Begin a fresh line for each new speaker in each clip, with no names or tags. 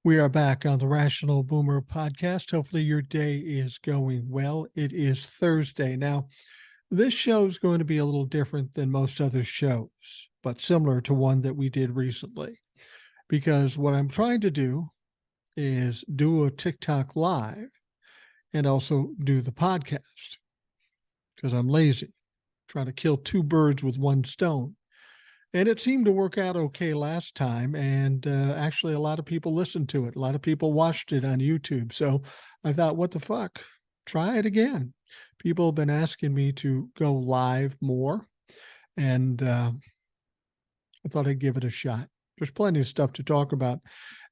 We are back on the Rational Boomer podcast. Hopefully, your day is going well. It is Thursday. Now, this show is going to be a little different than most other shows, but similar to one that we did recently. Because what I'm trying to do is do a TikTok live and also do the podcast because I'm lazy, trying to kill two birds with one stone. And it seemed to work out okay last time. And actually, a lot of people listened to it. A lot of people watched it on YouTube. So I thought, what the fuck? Try it again. People have been asking me to go live more. And I thought I'd give it a shot. There's plenty of stuff to talk about.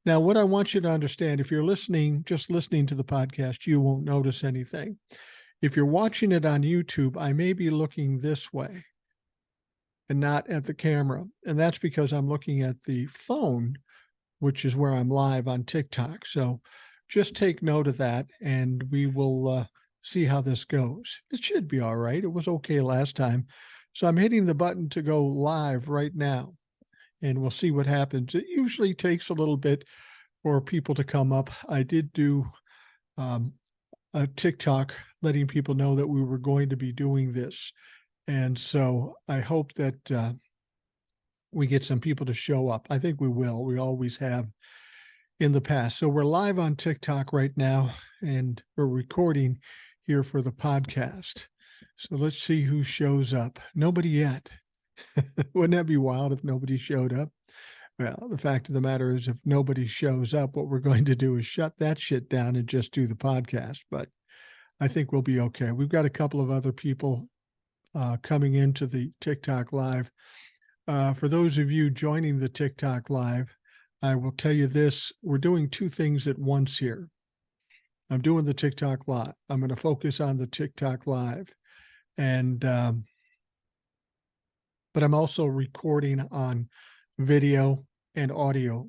Now, what I want you to understand, if you're listening, just listening to the podcast, you won't notice anything. If you're watching it on YouTube, I may be looking this way and not at the camera. And that's because I'm looking at the phone, which is where I'm live on TikTok. So just take note of that and we will see how this goes. It should be all right. It was okay last time. So I'm hitting the button to go live right now and we'll see what happens. It usually takes a little bit for people to come up. I did do a TikTok letting people know that we were going to be doing this. And so I hope that we get some people to show up. I think we will. We always have in the past. So we're live on TikTok right now, and we're recording here for the podcast. So let's see who shows up. Nobody yet. Wouldn't that be wild if nobody showed up? Well, the fact of the matter is, if nobody shows up, what we're going to do is shut that shit down and just do the podcast. But I think we'll be okay. We've got a couple of other people coming into the TikTok live. For those of you joining the TikTok live, I will tell you this, we're doing two things at once here. I'm doing the TikTok live. I'm going to focus on the TikTok live. And, but I'm also recording on video and audio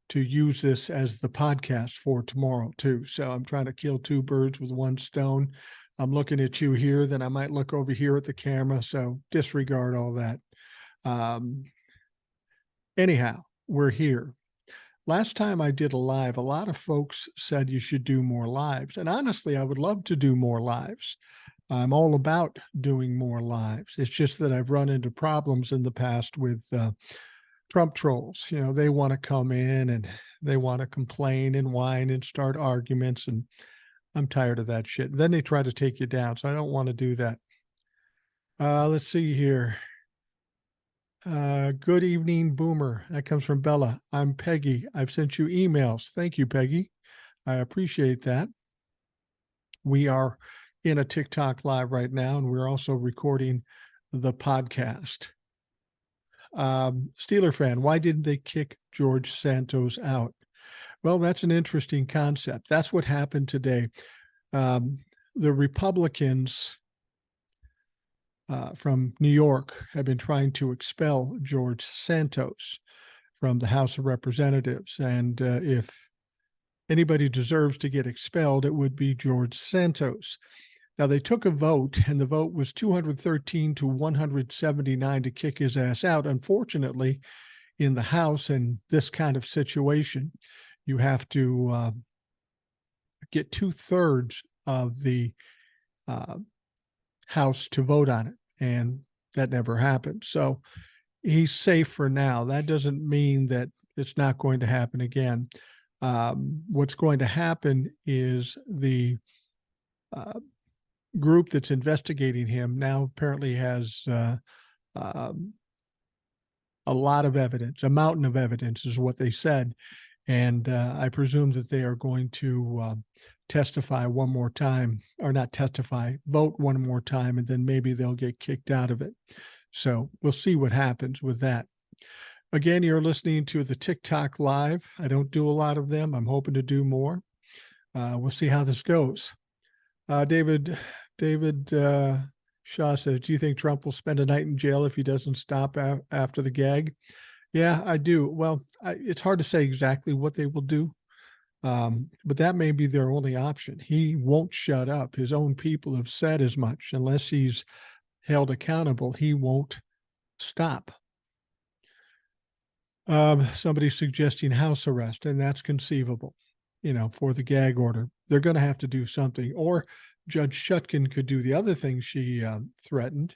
to use this as the podcast for tomorrow too. So I'm trying to kill two birds with one stone. I'm looking at you here, then I might look over here at the camera. So disregard all that. Anyhow, we're here. Last time I did a live, a lot of folks said you should do more lives. And honestly, I would love to do more lives. I'm all about doing more lives. It's just that I've run into problems in the past with Trump trolls. You know, they want to come in and they want to complain and whine and start arguments. And I'm tired of that shit. And then they try to take you down. So I don't want to do that. Let's see here. Good evening, Boomer. That comes from Bella. I'm Peggy. I've sent you emails. Thank you, Peggy. I appreciate that. We are in a TikTok live right now, and we're also recording the podcast. Steeler fan, why didn't they kick George Santos out? Well, that's an interesting concept. That's what happened today. The Republicans from New York have been trying to expel George Santos from the House of Representatives. And if anybody deserves to get expelled, it would be George Santos. Now, they took a vote, and the vote was 213 to 179 to kick his ass out. Unfortunately, in the House, in this kind of situation, you have to get 2/3 of the House to vote on it, and that never happened. So he's safe for now. That doesn't mean that it's not going to happen again. What's going to happen is the group that's investigating him now apparently has a lot of evidence, a mountain of evidence is what they said. And I presume that they are going to testify one more time, or not testify, vote one more time, and then maybe they'll get kicked out of it. So we'll see what happens with that. Again, you're listening to the TikTok live. I don't do a lot of them. I'm hoping to do more. We'll see how this goes. David Shaw says, do you think Trump will spend a night in jail if he doesn't stop after the gag? Yeah, I do. Well, it's hard to say exactly what they will do, but that may be their only option. He won't shut up. His own people have said as much. Unless he's held accountable, he won't stop. Somebody suggesting house arrest, and that's conceivable, for the gag order. They're going to have to do something. Or Judge Chutkan could do the other thing she threatened,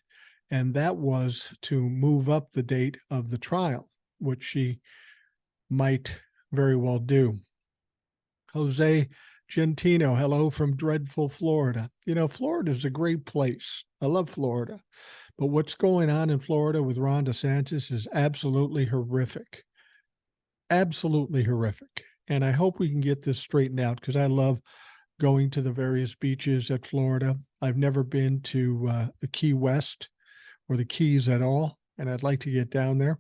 and that was to move up the date of the trial, which she might very well do. Jose Gentino, hello from dreadful Florida. Florida is a great place. I love Florida. But what's going on in Florida with Ron DeSantis is absolutely horrific. Absolutely horrific. And I hope we can get this straightened out because I love going to the various beaches at Florida. I've never been to the Key West or the Keys at all, and I'd like to get down there.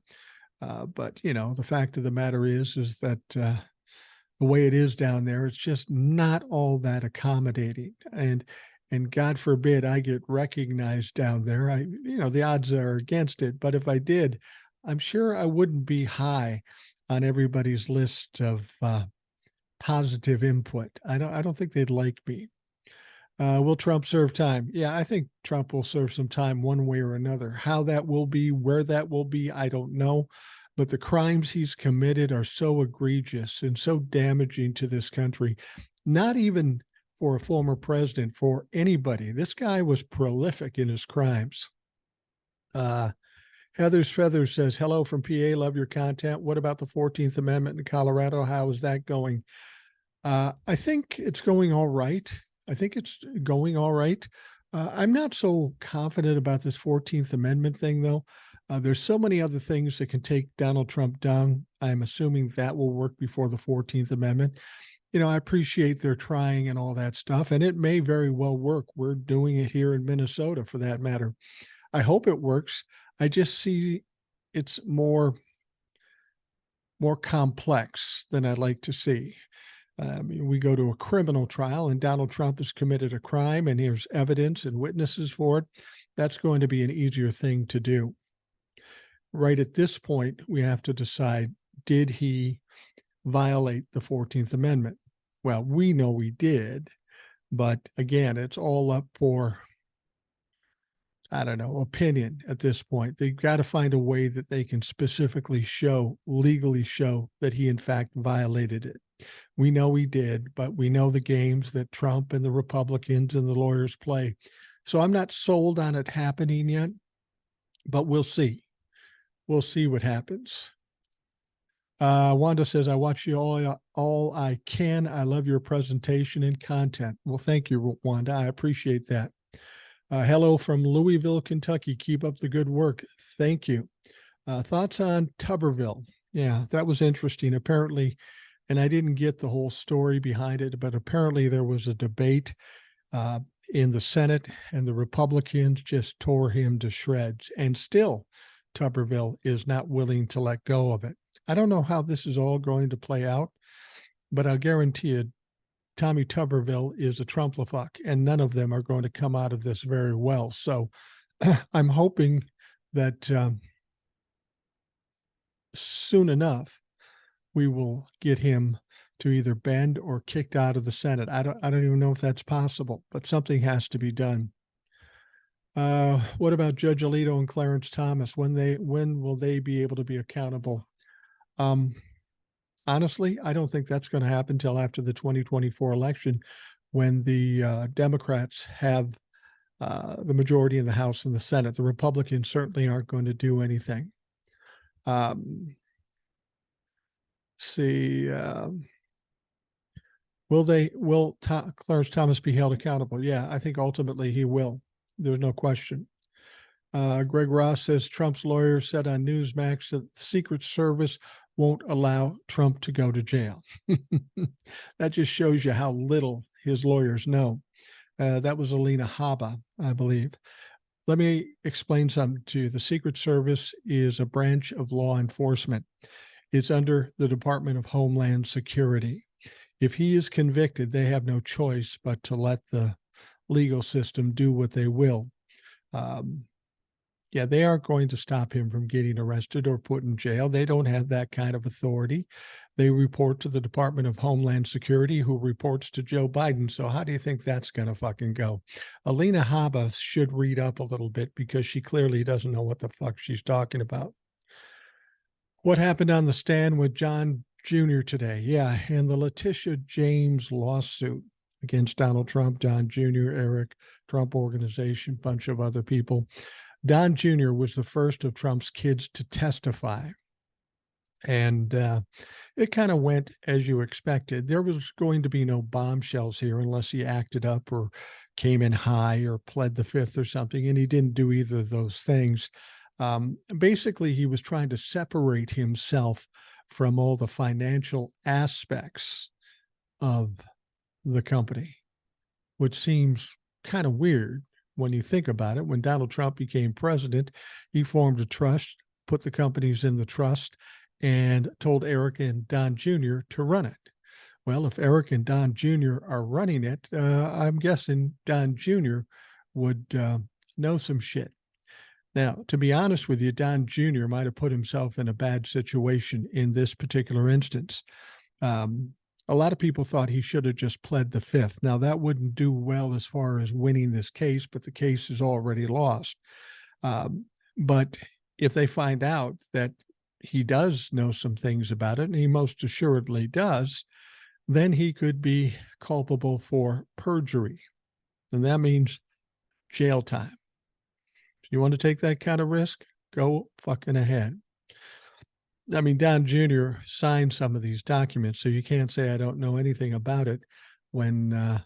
But, the fact of the matter is that the way it is down there, it's just not all that accommodating. And God forbid I get recognized down there. The odds are against it. But if I did, I'm sure I wouldn't be high on everybody's list of positive input. I don't think they'd like me. Will Trump serve time? Yeah, I think Trump will serve some time one way or another. How that will be, where that will be, I don't know. But the crimes he's committed are so egregious and so damaging to this country, not even for a former president, for anybody. This guy was prolific in his crimes. Heather's Feathers says, hello from PA, love your content. What about the 14th Amendment in Colorado? How is that going? I think it's going all right. I'm not so confident about this 14th Amendment thing, though. There's so many other things that can take Donald Trump down. I'm assuming that will work before the 14th Amendment. I appreciate their trying and all that stuff, and it may very well work. We're doing it here in Minnesota, for that matter. I hope it works. I just see it's more complex than I'd like to see. We go to a criminal trial and Donald Trump has committed a crime and there's evidence and witnesses for it. That's going to be an easier thing to do. Right at this point, we have to decide, did he violate the 14th Amendment? Well, we know he did, but again, it's all up for, opinion at this point. They've got to find a way that they can specifically legally show that he in fact violated it. We know he did, but we know the games that Trump and the Republicans and the lawyers play. So I'm not sold on it happening yet, but we'll see. We'll see what happens. Wanda says, I watch you all I can. I love your presentation and content. Well, thank you, Wanda. I appreciate that. Hello from Louisville, Kentucky. Keep up the good work. Thank you. Thoughts on Tuberville? Yeah, that was interesting. Apparently, and I didn't get the whole story behind it, but apparently there was a debate in the Senate and the Republicans just tore him to shreds. And still, Tuberville is not willing to let go of it. I don't know how this is all going to play out, but I'll guarantee you, Tommy Tuberville is a Trump-la-fuck, and none of them are going to come out of this very well. So I'm hoping that soon enough, we will get him to either bend or kicked out of the Senate. I don't even know if that's possible, but something has to be done. What about Judge Alito and Clarence Thomas? When will they be able to be accountable? Honestly, I don't think that's going to happen until after the 2024 election, when the Democrats have the majority in the House and the Senate. The Republicans certainly aren't going to do anything. Will Clarence Thomas be held accountable? Yeah, I think ultimately he will. There's no question. Greg Ross says Trump's lawyers said on Newsmax that the Secret Service won't allow Trump to go to jail. That just shows you how little his lawyers know. That was Alina Habba, I believe. Let me explain something to you. The Secret Service is a branch of law enforcement. It's under the Department of Homeland Security. If he is convicted, they have no choice but to let the legal system do what they will. They aren't going to stop him from getting arrested or put in jail. They don't have that kind of authority. They report to the Department of Homeland Security, who reports to Joe Biden. So how do you think that's going to fucking go? Alina Habba should read up a little bit because she clearly doesn't know what the fuck she's talking about. What happened on the stand with John Jr. today? Yeah, and the Letitia James lawsuit against Donald Trump, Don Jr., Eric, Trump Organization, bunch of other people. Don Jr. was the first of Trump's kids to testify. And it kind of went as you expected. There was going to be no bombshells here unless he acted up or came in high or pled the fifth or something. And he didn't do either of those things. Basically, he was trying to separate himself from all the financial aspects of the company, which seems kind of weird when you think about it. When Donald Trump became president, he formed a trust, put the companies in the trust, and told Eric and Don Jr. to run it. Well, if Eric and Don Jr. are running it, I'm guessing Don Jr. would know some shit. Now, to be honest with you, Don Jr. might have put himself in a bad situation in this particular instance. A lot of people thought he should have just pled the fifth. Now, that wouldn't do well as far as winning this case, but the case is already lost. But if they find out that he does know some things about it, and he most assuredly does, then he could be culpable for perjury. And that means jail time. If you want to take that kind of risk, go fucking ahead. I mean, Don Jr. signed some of these documents, so you can't say I don't know anything about it when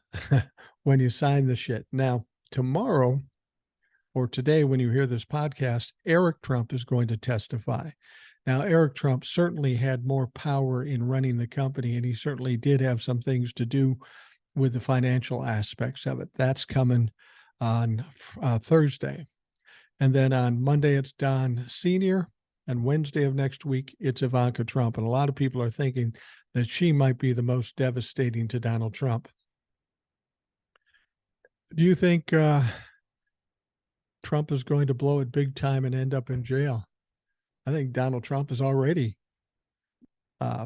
when you sign the shit. Now, tomorrow or today, when you hear this podcast, Eric Trump is going to testify. Now, Eric Trump certainly had more power in running the company, and he certainly did have some things to do with the financial aspects of it. That's coming on Thursday. And then on Monday, it's Don Sr., and Wednesday of next week, it's Ivanka Trump. And a lot of people are thinking that she might be the most devastating to Donald Trump. Do you think Trump is going to blow it big time and end up in jail? I think Donald Trump is already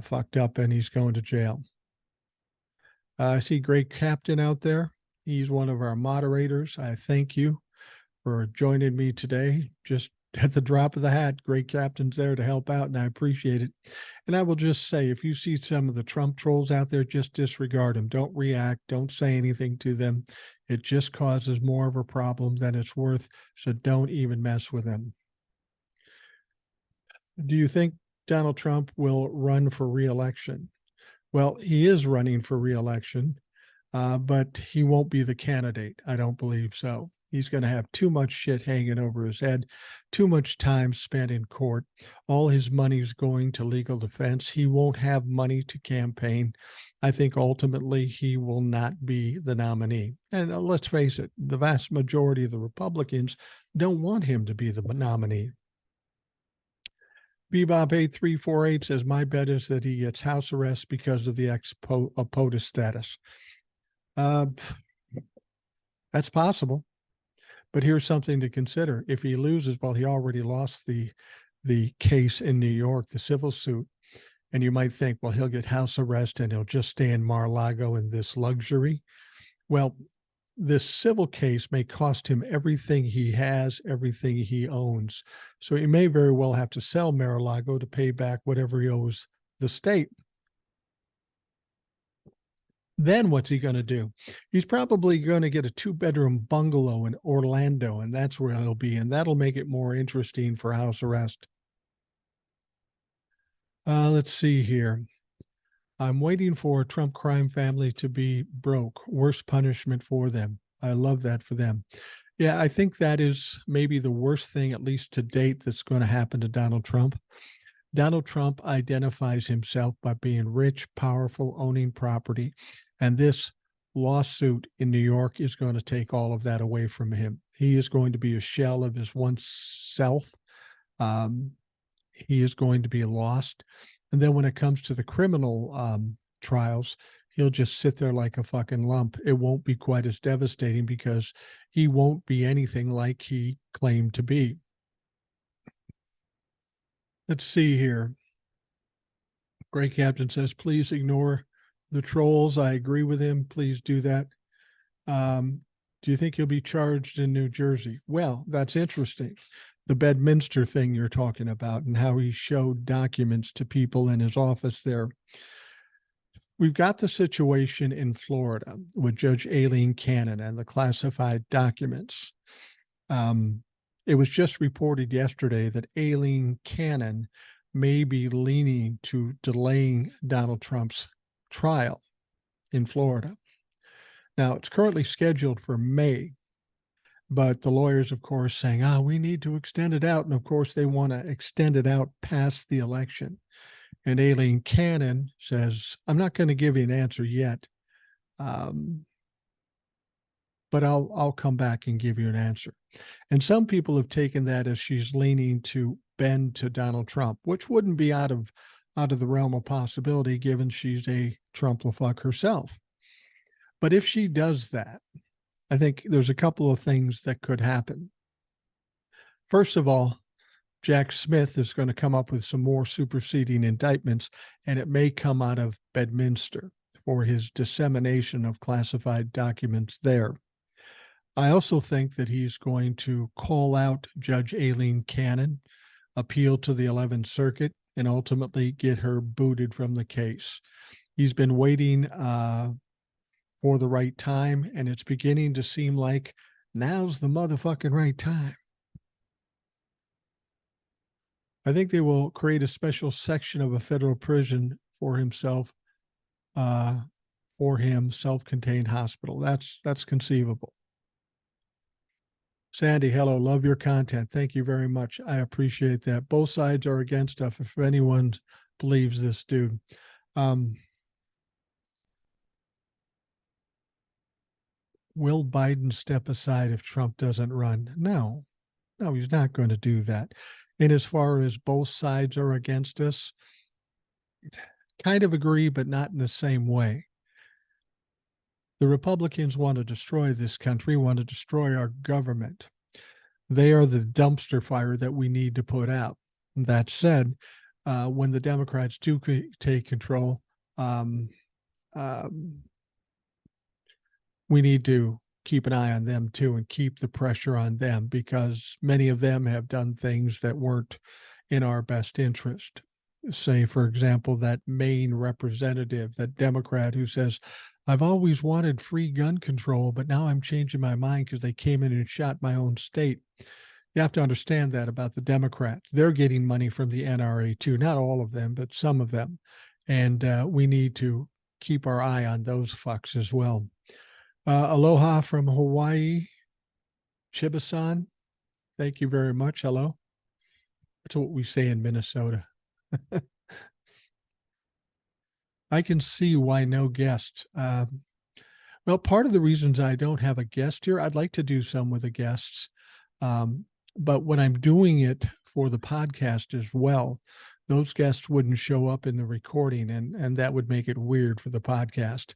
fucked up and he's going to jail. I see Greg Captain out there. He's one of our moderators. I thank you for joining me today. Just at the drop of the hat, Greg Captain's there to help out, and I appreciate it. And I will just say, if you see some of the Trump trolls out there, just disregard them. Don't react. Don't say anything to them. It just causes more of a problem than it's worth, so don't even mess with them. Do you think Donald Trump will run for re-election? Well, he is running for re-election, but he won't be the candidate. I don't believe so. He's going to have too much shit hanging over his head, too much time spent in court. All his money's going to legal defense. He won't have money to campaign. I think ultimately he will not be the nominee. And let's face it, the vast majority of the Republicans don't want him to be the nominee. Bebop8348 says, my bet is that he gets house arrest because of the POTUS status. That's possible. But here's something to consider. If he loses, well, he already lost the case in New York, the civil suit. And you might think, well, he'll get house arrest and he'll just stay in Mar-a-Lago in this luxury. Well, this civil case may cost him everything he has, everything he owns. So he may very well have to sell Mar-a-Lago to pay back whatever he owes the state. Then what's he going to do? He's probably going to get a 2-bedroom bungalow in Orlando, and that's where he'll be. And that'll make it more interesting for house arrest. Let's see here. I'm waiting for a Trump crime family to be broke. Worst punishment for them. I love that for them. Yeah, I think that is maybe the worst thing, at least to date, that's going to happen to Donald Trump. Donald Trump identifies himself by being rich, powerful, owning property. And this lawsuit in New York is going to take all of that away from him. He is going to be a shell of his once self. He is going to be lost. And then when it comes to the criminal trials, he'll just sit there like a fucking lump. It won't be quite as devastating because he won't be anything like he claimed to be. Let's see here. Great Captain says, please ignore the trolls. I agree with him. Please do that. Do you think he'll be charged in New Jersey? Well, that's interesting. the Bedminster thing you're talking about and how he showed documents to people in his office there. We've got the situation in Florida with Judge Aileen Cannon and the classified documents. It was just reported yesterday that Aileen Cannon may be leaning to delaying Donald Trump's trial in Florida. Now, it's currently scheduled for May, but the lawyers, of course, saying, we need to extend it out. And of course, they want to extend it out past the election. And Aileen Cannon says, I'm not going to give you an answer yet, but I'll come back and give you an answer. And some people have taken that as she's leaning to bend to Donald Trump, which wouldn't be out of the realm of possibility, given she's a Trump-la-fuck herself. But if she does that, I think there's a couple of things that could happen. First of all, Jack Smith is going to come up with some more superseding indictments, and it may come out of Bedminster for his dissemination of classified documents there. I also think that he's going to call out Judge Aileen Cannon, appeal to the 11th Circuit, and ultimately get her booted from the case. He's been waiting for the right time, and it's beginning to seem like now's the motherfucking right time. I think they will create a special section of a federal prison for himself, for him, self-contained hospital. That's conceivable. Sandy, hello. Love your content. Thank you very much. I appreciate that. Both sides are against us, if anyone believes this dude. Will Biden step aside if Trump doesn't run? No, he's not going to do that. And as far as both sides are against us, kind of agree, but not in the same way. The Republicans want to destroy this country, want to destroy our government. They are the dumpster fire that we need to put out. That said, when the Democrats do take control, we need to keep an eye on them too and keep the pressure on them, because many of them have done things that weren't in our best interest. Say, for example, that Maine representative, that Democrat who says, I've always wanted free gun control, but now I'm changing my mind because they came in and shot my own state. You have to understand that about the Democrats. They're getting money from the NRA too, not all of them, but some of them. And we need to keep our eye on those fucks as well. Aloha from Hawaii, Chibasan. Thank you very much. Hello. That's what we say in Minnesota. I can see why no guests. Well, part of the reasons I don't have a guest here, I'd like to do some with the guests. But when I'm doing it for the podcast as well, those guests wouldn't show up in the recording, and that would make it weird for the podcast.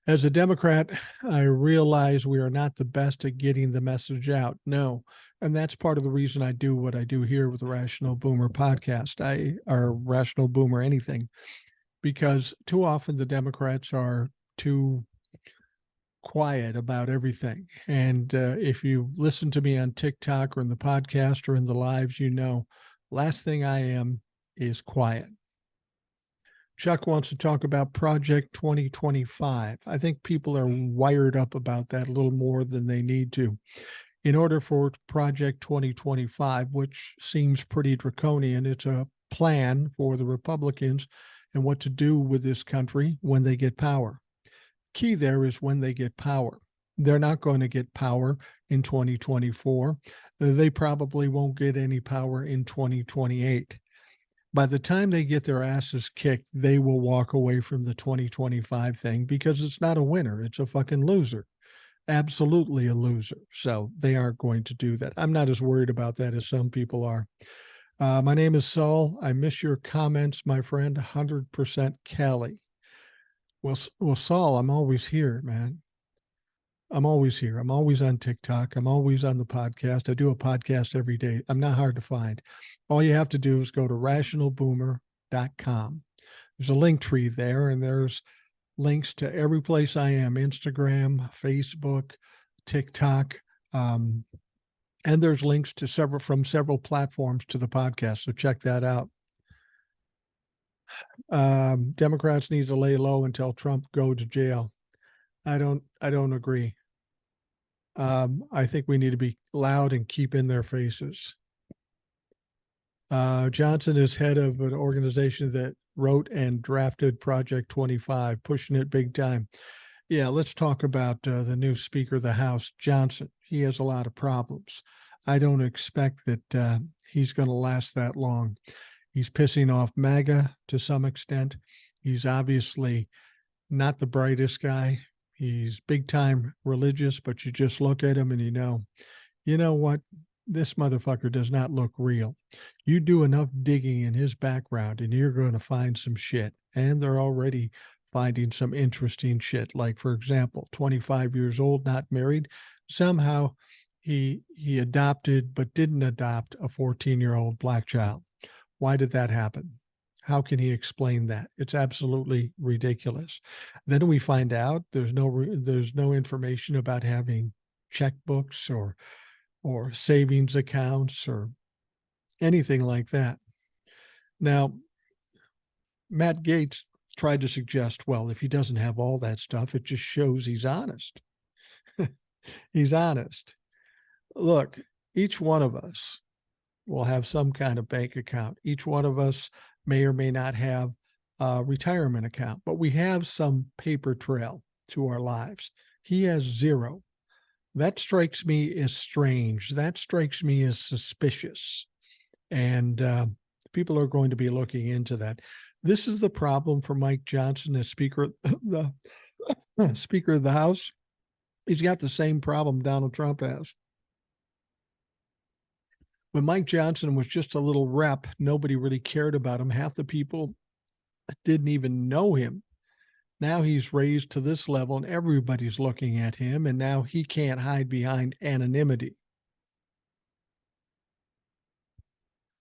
As a Democrat, I realize we are not the best at getting the message out. No. And that's part of the reason I do what I do here with the Rational Boomer podcast, or Rational Boomer anything, because too often the Democrats are too quiet about everything. And if you listen to me on TikTok or in the podcast or in the lives, last thing I am is quiet. Chuck wants to talk about Project 2025. I think people are wired up about that a little more than they need to. In order for Project 2025, which seems pretty draconian, it's a plan for the Republicans and what to do with this country when they get power. Key there is when they get power. They're not going to get power in 2024. They probably won't get any power in 2028. By the time they get their asses kicked, they will walk away from the 2025 thing because it's not a winner. It's a fucking loser. Absolutely a loser. So they aren't going to do that. I'm not as worried about that as some people are. My name is Saul. I miss your comments, my friend. 100% Cali. Well, Saul, I'm always here, man. I'm always here. I'm always on TikTok. I'm always on the podcast. I do a podcast every day. I'm not hard to find. All you have to do is go to rationalboomer.com. There's a link tree there, and there's links to every place I am: Instagram, Facebook, TikTok. And there's links to several platforms to the podcast. So check that out. Democrats need to lay low until Trump go to jail. I don't agree. I think we need to be loud and keep in their faces. Johnson is head of an organization that wrote and drafted Project 25, pushing it big time. Yeah, let's talk about the new Speaker of the House, Johnson. He has a lot of problems. I don't expect that he's going to last that long. He's pissing off MAGA to some extent. He's obviously not the brightest guy. He's big time religious, but you just look at him and you know what? This motherfucker does not look real. You do enough digging in his background and you're going to find some shit. And they're already finding some interesting shit. Like, for example, 25 years old, not married. Somehow he adopted but didn't adopt a 14-year-old black child. Why did that happen? How can he explain that? It's absolutely ridiculous. Then we find out there's no information about having checkbooks or savings accounts or anything like that. Now, Matt Gaetz tried to suggest, well, if he doesn't have all that stuff, it just shows he's honest. He's honest. Look, each one of us will have some kind of bank account. Each one of us may or may not have a retirement account, but we have some paper trail to our lives. He has zero. That strikes me as strange. That strikes me as suspicious. And people are going to be looking into that. This is the problem for Mike Johnson as Speaker the Speaker of the House. He's got the same problem Donald Trump has. When Mike Johnson was just a little rep, nobody really cared about him. Half the people didn't even know him. Now he's raised to this level and everybody's looking at him, and now he can't hide behind anonymity.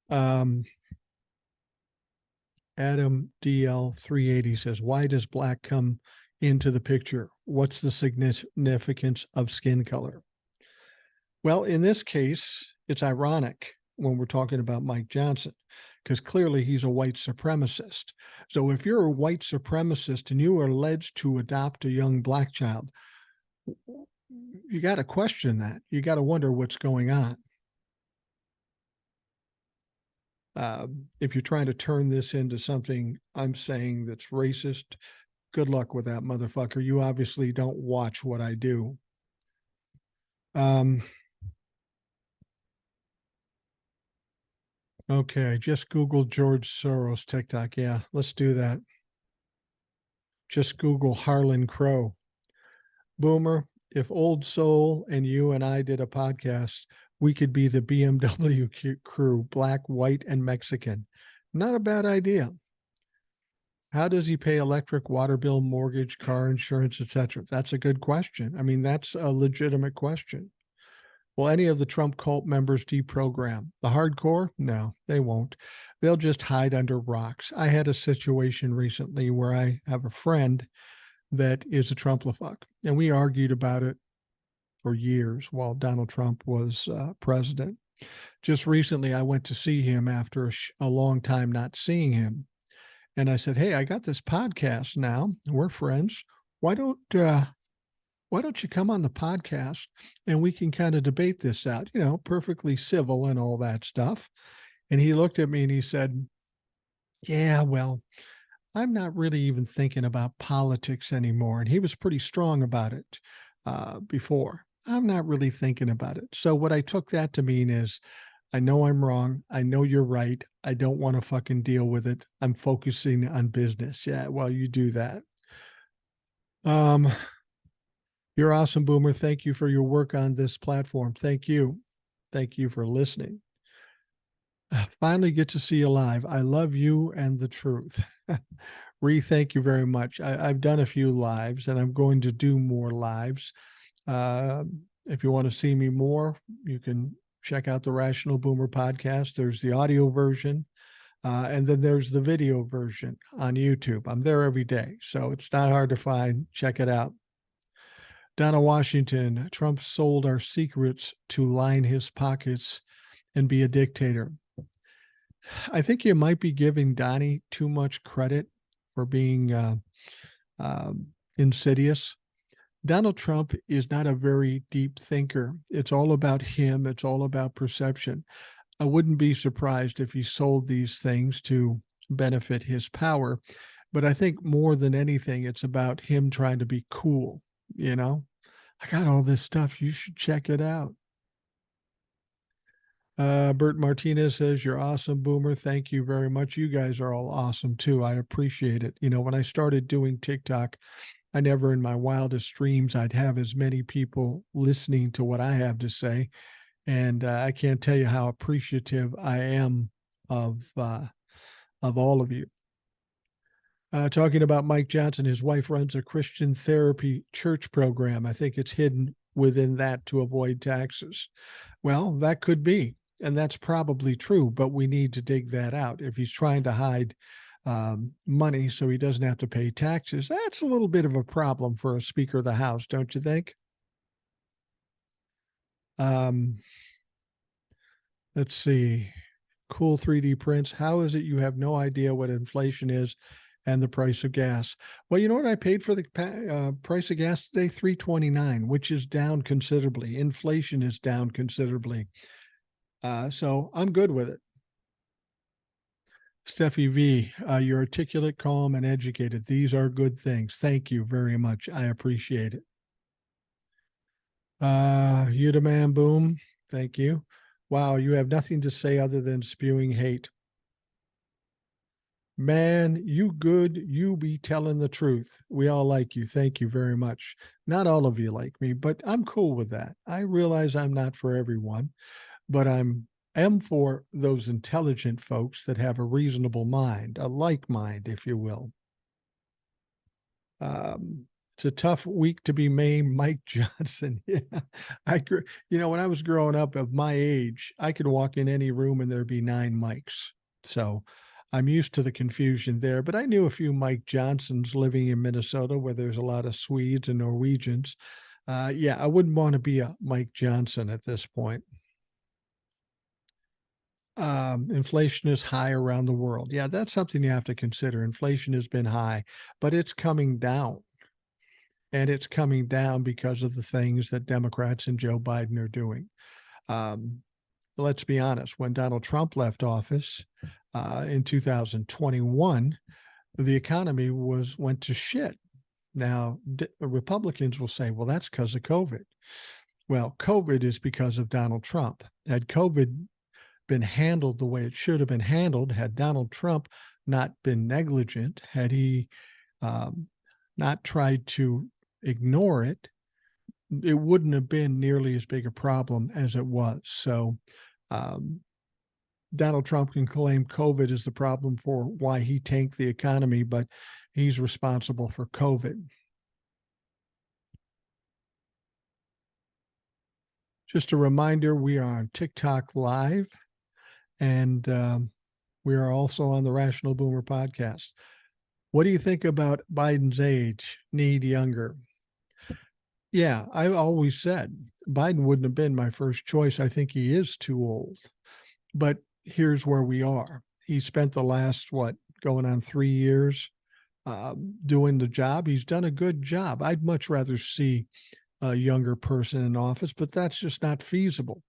Adam DL 380 says, why does black come into the picture? What's the significance of skin color? Well, in this case, it's ironic when we're talking about Mike Johnson, because clearly he's a white supremacist. So if you're a white supremacist and you are alleged to adopt a young black child, you got to question that. You got to wonder what's going on. If you're trying to turn this into something I'm saying that's racist, good luck with that, motherfucker. You obviously don't watch what I do. Okay, just Google George Soros TikTok. Yeah, let's do that. Just Google Harlan Crow. Boomer, if Old Soul and you and I did a podcast, we could be the BMW crew, black, white, and Mexican. Not a bad idea. How does he pay electric, water bill, mortgage, car insurance, etc.? That's a good question. I mean, that's a legitimate question. Will any of the Trump cult members deprogram? The hardcore? No, they won't. They'll just hide under rocks. I had a situation recently where I have a friend that is a Trump-lefuck, and we argued about it for years while Donald Trump was president. Just recently, I went to see him after a long time not seeing him. And I said, hey, I got this podcast now. We're friends. Why don't you come on the podcast and we can kind of debate this out, perfectly civil and all that stuff. And he looked at me and he said, yeah, well, I'm not really even thinking about politics anymore. And he was pretty strong about it before. I'm not really thinking about it. So what I took that to mean is, I know I'm wrong. I know you're right. I don't want to fucking deal with it. I'm focusing on business. Yeah, well, you do that. You're awesome, Boomer. Thank you for your work on this platform. Thank you. Thank you for listening. Finally get to see you live. I love you and the truth. Ree, thank you very much. I've done a few lives and I'm going to do more lives. If you want to see me more, you can check out the Rational Boomer podcast. There's the audio version. And then there's the video version on YouTube. I'm there every day, so it's not hard to find. Check it out. Donna Washington, Trump sold our secrets to line his pockets and be a dictator. I think you might be giving Donnie too much credit for being insidious. Donald Trump is not a very deep thinker. It's all about him, it's all about perception. I wouldn't be surprised if he sold these things to benefit his power. But I think more than anything, it's about him trying to be cool. You know, I got all this stuff. You should check it out. Bert Martinez says, "You're awesome, Boomer. Thank you very much. You guys are all awesome too. I appreciate it. You know, when I started doing TikTok, I never in my wildest dreams I'd have as many people listening to what I have to say. And I can't tell you how appreciative I am of all of you." Talking about Mike Johnson, his wife runs a Christian therapy church program. I think it's hidden within that to avoid taxes. Well, that could be, and that's probably true, but we need to dig that out. If he's trying to hide money so he doesn't have to pay taxes, that's a little bit of a problem for a Speaker of the House, don't you think? Let's see. Cool 3D prints. How is it you have no idea what inflation is and the price of gas? Well, you know what I paid for the price of gas today? $3.29, which is down considerably. Inflation is down considerably. So I'm good with it. Steffi V, you're articulate, calm, and educated. These are good things. Thank you very much. I appreciate it. Yudaman Boom, thank you. Wow, you have nothing to say other than spewing hate. Man, you good. You be telling the truth. We all like you. Thank you very much. Not all of you like me, but I'm cool with that. I realize I'm not for everyone, but am for those intelligent folks that have a reasonable mind, a like mind, if you will. It's a tough week to be Mike Johnson. Yeah, when I was growing up of my age, I could walk in any room and there'd be 9 mics. So I'm used to the confusion there, but I knew a few Mike Johnsons living in Minnesota where there's a lot of Swedes and Norwegians. Yeah, I wouldn't want to be a Mike Johnson at this point. Inflation is high around the world. Yeah, that's something you have to consider. Inflation has been high, but it's coming down. And it's coming down because of the things that Democrats and Joe Biden are doing. Let's be honest, when Donald Trump left office in 2021, the economy went to shit. Now, Republicans will say, well, that's because of COVID. Well, COVID is because of Donald Trump. Had COVID been handled the way it should have been handled, had Donald Trump not been negligent, had he not tried to ignore it, it wouldn't have been nearly as big a problem as it was. So Donald Trump can claim COVID is the problem for why he tanked the economy, but he's responsible for COVID. Just a reminder, we are on TikTok Live, and we are also on the Rational Boomer podcast. What do you think about Biden's age? Need younger? Yeah, I always said Biden wouldn't have been my first choice. I think he is too old. But here's where we are. He spent the last, going on 3 years doing the job. He's done a good job. I'd much rather see a younger person in office, but that's just not feasible.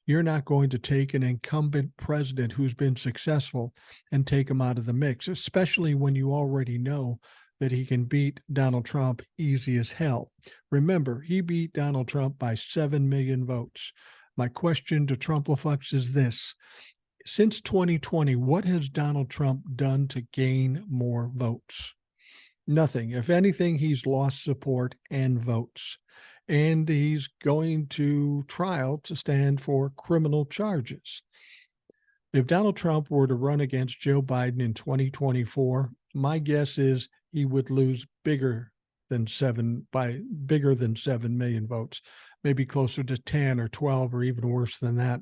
You're not going to take an incumbent president who's been successful and take him out of the mix, especially when you already know that he can beat Donald Trump easy as hell. Remember, he beat Donald Trump by 7 million votes. My question to Trumplafucks is this. Since 2020, what has Donald Trump done to gain more votes? Nothing. If anything, he's lost support and votes. And he's going to trial to stand for criminal charges. If Donald Trump were to run against Joe Biden in 2024, my guess is he would lose bigger than 7 million votes, maybe closer to 10 or 12 or even worse than that.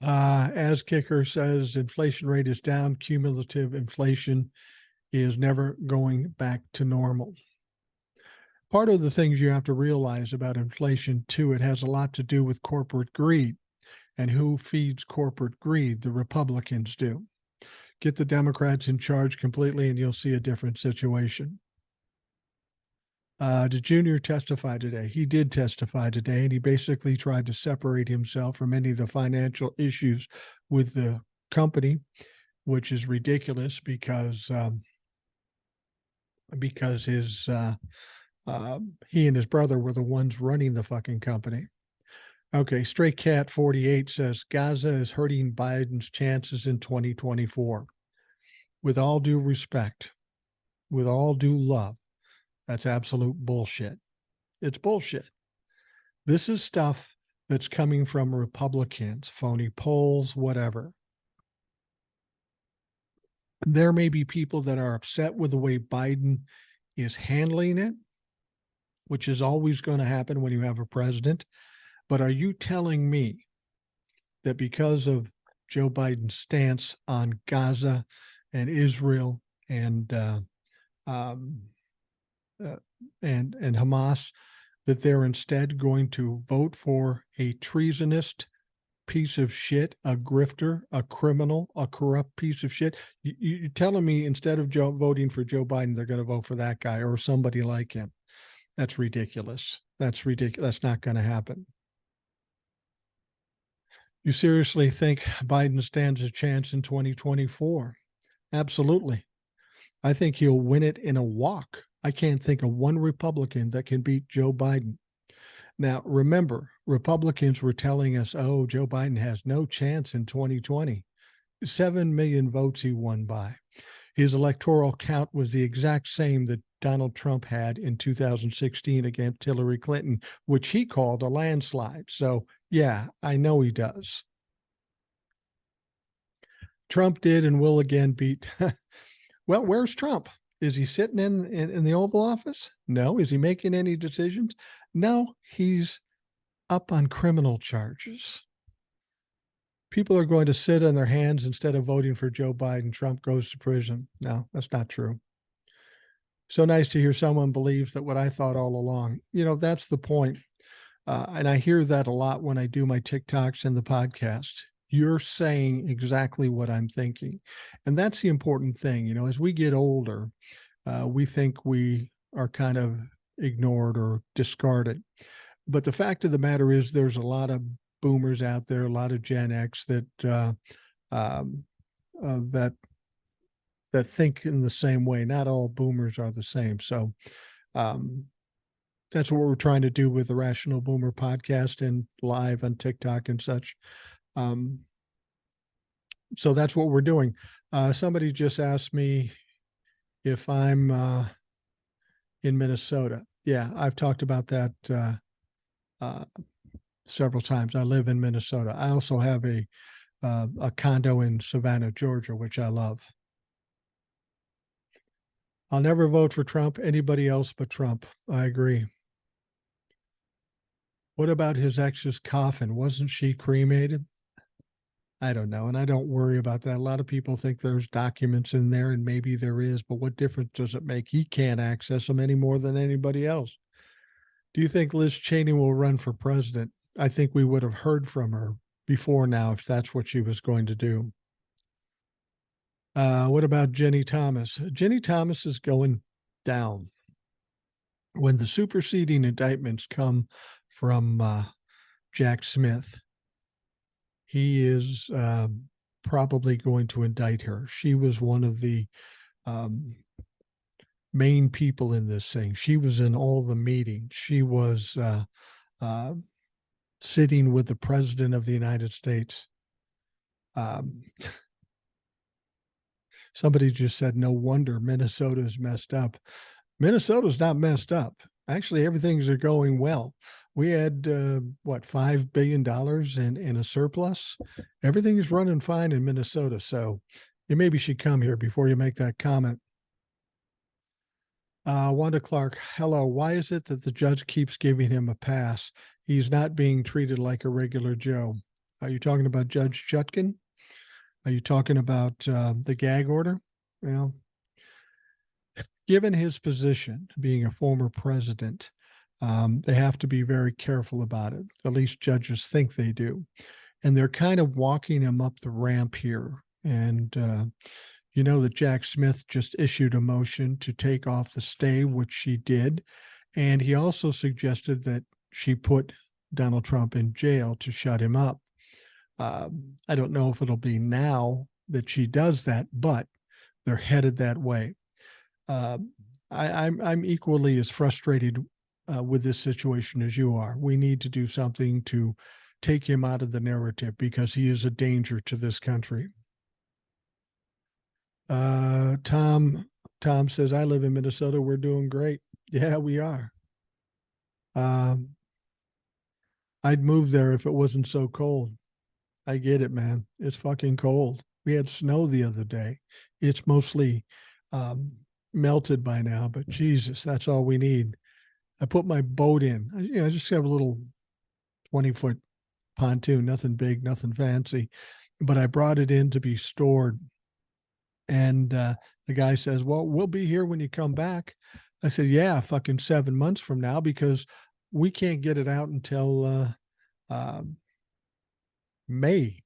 As Kicker says, inflation rate is down. Cumulative inflation is never going back to normal. Part of the things you have to realize about inflation, too, it has a lot to do with corporate greed. And who feeds corporate greed? The Republicans do. Get the Democrats in charge completely, and you'll see a different situation. Did Junior testify today? He did testify today, and he basically tried to separate himself from any of the financial issues with the company, which is ridiculous because his he and his brother were the ones running the fucking company. Okay, Stray Cat 48 says Gaza is hurting Biden's chances in 2024. With all due respect, with all due love, that's absolute bullshit. It's bullshit. This is stuff that's coming from Republicans, phony polls, whatever. There may be people that are upset with the way Biden is handling it, which is always going to happen when you have a president. But are you telling me that because of Joe Biden's stance on Gaza and Israel and Hamas, that they're instead going to vote for a treasonist piece of shit, a grifter, a criminal, a corrupt piece of shit? You're telling me instead of voting for Joe Biden, they're going to vote for that guy or somebody like him? That's ridiculous. That's ridiculous. That's not going to happen. You seriously think Biden stands a chance in 2024? Absolutely. I think he'll win it in a walk. I can't think of one Republican that can beat Joe Biden. Now, remember, Republicans were telling us, oh, Joe Biden has no chance in 2020. 7 million votes he won by. His electoral count was the exact same that Donald Trump had in 2016 against Hillary Clinton, which he called a landslide. So, yeah, I know he does. Trump did and will again beat. Well, where's Trump? Is he sitting in the Oval Office? No. Is he making any decisions? No, he's up on criminal charges. People are going to sit on their hands instead of voting for Joe Biden. Trump goes to prison. No, that's not true. So nice to hear someone believes that what I thought all along. You know, that's the point. And I hear that a lot when I do my TikToks and the podcast. You're saying exactly what I'm thinking. And that's the important thing. You know, as we get older, we think we are kind of ignored or discarded. But the fact of the matter is there's a lot of boomers out there, a lot of Gen X that that think in the same way. Not all boomers are the same. So that's what we're trying to do with the Rational Boomer podcast and live on TikTok and such. So that's what we're doing. Somebody just asked me if I'm in Minnesota. Yeah, I've talked about that several times. I live in Minnesota. I also have a condo in Savannah, Georgia, which I love. I'll never vote for Trump, anybody else but Trump. I agree. What about his ex's coffin? Wasn't she cremated? I don't know. And I don't worry about that. A lot of people think there's documents in there, and maybe there is, but what difference does it make? He can't access them any more than anybody else. Do you think Liz Cheney will run for president? I think we would have heard from her before now if that's what she was going to do. What about Jenny Thomas? Jenny Thomas is going down. When the superseding indictments come from Jack Smith, he is probably going to indict her. She was one of the main people in this thing. She was in all the meetings. She was sitting with the president of the United States. Somebody just said, no wonder Minnesota is messed up. Minnesota's not messed up. Actually, everything's going well. We had, $5 billion in a surplus. Everything is running fine in Minnesota. So you maybe should come here before you make that comment. Wanda Clark, hello. Why is it that the judge keeps giving him a pass? He's not being treated like a regular Joe. Are you talking about Judge Chutkin? Are you talking about the gag order? Well, given his position, being a former president, they have to be very careful about it. At least judges think they do. And they're kind of walking him up the ramp here. And you know that Jack Smith just issued a motion to take off the stay, which she did. And he also suggested that she put Donald Trump in jail to shut him up. I don't know if it'll be now that she does that, but they're headed that way. Uh, I'm equally as frustrated with this situation as you are. We need to do something to take him out of the narrative because he is a danger to this country. Tom says, I live in Minnesota. We're doing great. Yeah, we are. I'd move there if it wasn't so cold. I get it, man. It's fucking cold. We had snow the other day. It's mostly melted by now, but Jesus, that's all we need. I put my boat in. I just have a little 20-foot pontoon, nothing big, nothing fancy, but I brought it in to be stored. And the guy says, well, we'll be here when you come back. I said, yeah, fucking 7 months from now, because we can't get it out until May.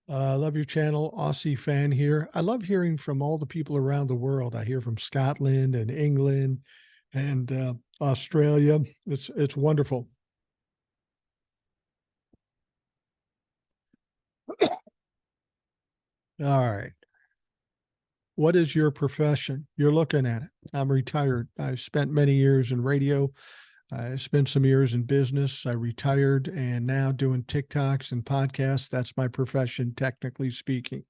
Love your channel, Aussie fan here. I love hearing from all the people around the world. I hear from Scotland and England and Australia. It's wonderful. All right. What is your profession? You're looking at it. I'm retired. I spent many years in radio. I spent some years in business. I retired and now doing TikToks and podcasts. That's my profession, technically speaking.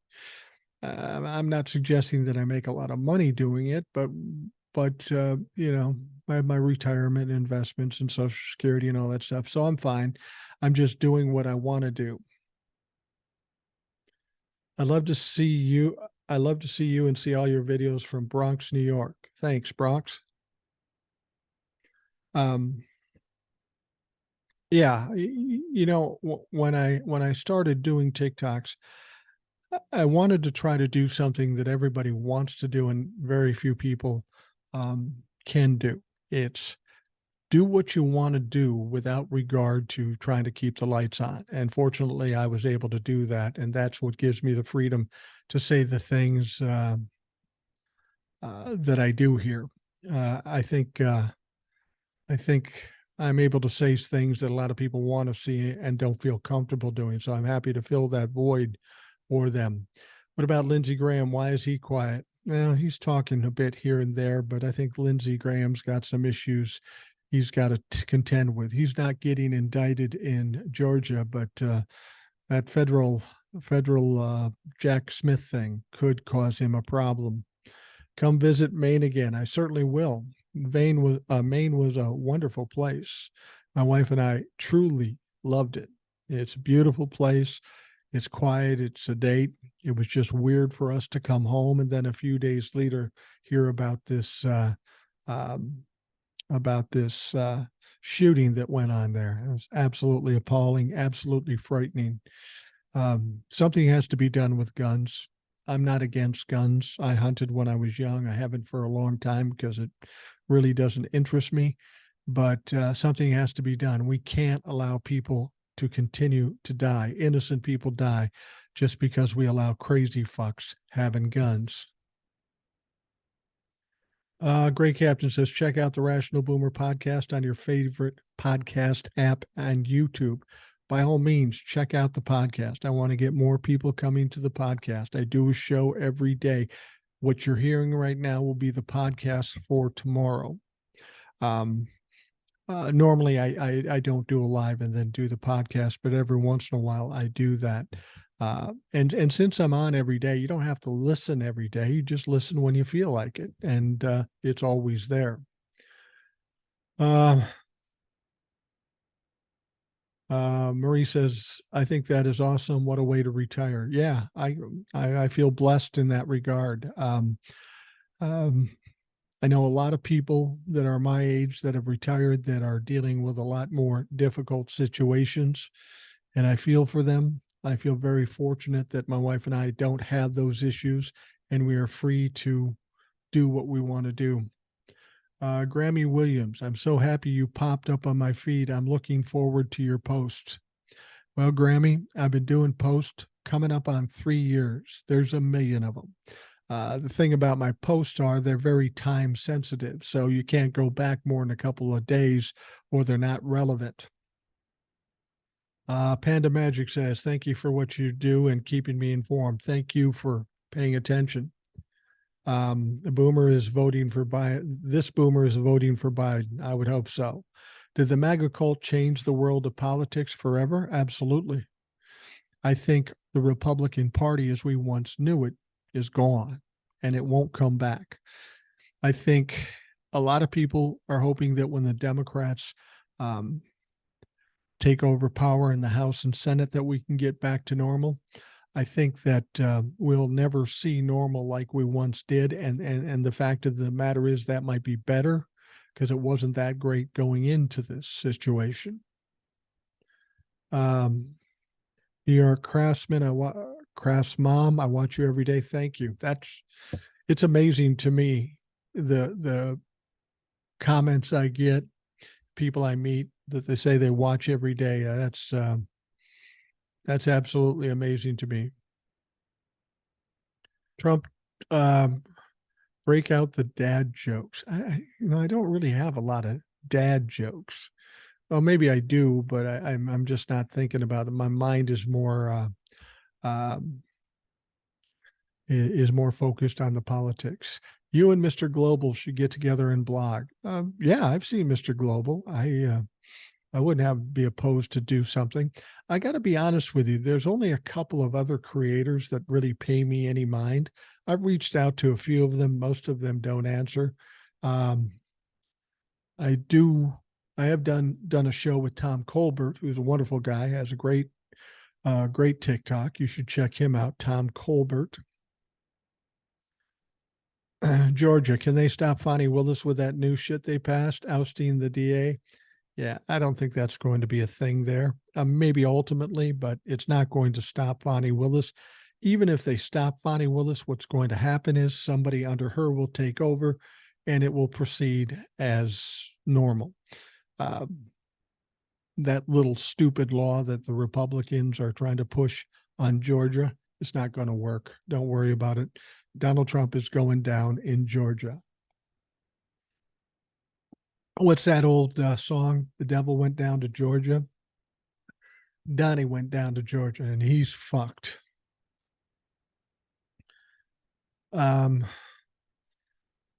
I'm not suggesting that I make a lot of money doing it, but you know, I have my retirement investments and Social Security and all that stuff. So I'm fine. I'm just doing what I want to do. I'd love to see you. I love to see you and see all your videos from Bronx, New York. Thanks, Bronx. Yeah, you know, when I started doing TikToks, I wanted to try to do something that everybody wants to do and very few people can do. It's do what you want to do without regard to trying to keep the lights on. And fortunately, I was able to do that, and that's what gives me the freedom to say the things that I do here. I think I'm able to say things that a lot of people want to see and don't feel comfortable doing. So I'm happy to fill that void for them. What about Lindsey Graham? Why is he quiet? Well, he's talking a bit here and there, but I think Lindsey Graham's got some issues he's got to contend with. He's not getting indicted in Georgia, but that federal Jack Smith thing could cause him a problem. Come visit Maine again. I certainly will. Maine was a wonderful place. My wife and I truly loved it. It's a beautiful place. It's quiet. It's sedate. It was just weird for us to come home and then a few days later hear about this shooting that went on there. It was absolutely appalling, absolutely frightening. Something has to be done with guns. I'm not against guns. I hunted when I was young. I haven't for a long time because it really doesn't interest me, but something has to be done. We can't allow people to continue to die. Innocent people die just because we allow crazy fucks having guns. Great Captain says, check out the Rational Boomer podcast on your favorite podcast app and YouTube. By all means, check out the podcast. I want to get more people coming to the podcast. I do a show every day. What you're hearing right now will be the podcast for tomorrow. Normally, I don't do a live and then do the podcast, but every once in a while I do that. And since I'm on every day, you don't have to listen every day. You just listen when you feel like it, and it's always there. Marie says, I think that is awesome. What a way to retire. Yeah, I feel blessed in that regard. I know a lot of people that are my age that have retired that are dealing with a lot more difficult situations, and I feel for them. I feel very fortunate that my wife and I don't have those issues, and we are free to do what we want to do. Grammy Williams, I'm so happy you popped up on my feed. I'm looking forward to your posts. Well, Grammy, I've been doing posts coming up on 3 years. There's a million of them. The thing about my posts are they're very time sensitive, so you can't go back more than a couple of days or they're not relevant. Panda Magic says, thank you for what you do and keeping me informed. Thank you for paying attention. The boomer is voting for Biden. This boomer is voting for Biden. I would hope so. Did the MAGA cult change the world of politics forever? Absolutely. I think the Republican Party as we once knew it is gone and it won't come back. I think a lot of people are hoping that when the Democrats take over power in the House and Senate that we can get back to normal. I think that we'll never see normal like we once did. And the fact of the matter is that might be better because it wasn't that great going into this situation. New York Craftsman, Crafts Mom, I watch you every day. Thank you. It's amazing to me, the comments I get, people I meet that they say they watch every day. That's absolutely amazing to me. Trump, break out the dad jokes. I don't really have a lot of dad jokes. Well, maybe I do, but I'm just not thinking about it. My mind is more focused on the politics. You and Mr. Global should get together and blog. Yeah, I've seen Mr. Global. I wouldn't be opposed to do something. I got to be honest with you. There's only a couple of other creators that really pay me any mind. I've reached out to a few of them. Most of them don't answer. I have done a show with Tom Colbert, who's a wonderful guy, has a great TikTok. You should check him out, Tom Colbert. Georgia, can they stop Fonnie Willis with that new shit they passed, ousting the DA? Yeah, I don't think that's going to be a thing there. Maybe ultimately, but it's not going to stop Fonnie Willis. Even if they stop Fonnie Willis, what's going to happen is somebody under her will take over and it will proceed as normal. That little stupid law that the Republicans are trying to push on Georgia, it's not going to work. Don't worry about it. Donald Trump is going down in Georgia. What's that old song? The devil went down to Georgia. Donnie went down to Georgia and he's fucked.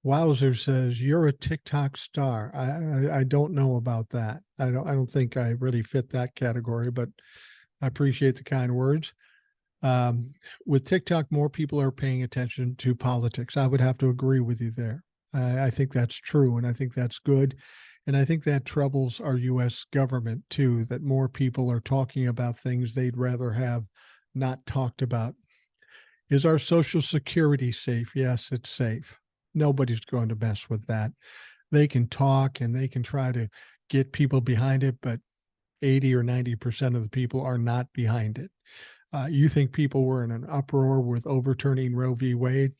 Wowzer says, you're a TikTok star. I don't know about that. I don't think I really fit that category, but I appreciate the kind words. With TikTok, more people are paying attention to politics. I would have to agree with you there. I think that's true, and I think that's good. And I think that troubles our U.S. government, too, that more people are talking about things they'd rather have not talked about. Is our Social Security safe? Yes, it's safe. Nobody's going to mess with that. They can talk and they can try to get people behind it, but 80 or 90% of the people are not behind it. You think people were in an uproar with overturning Roe v. Wade?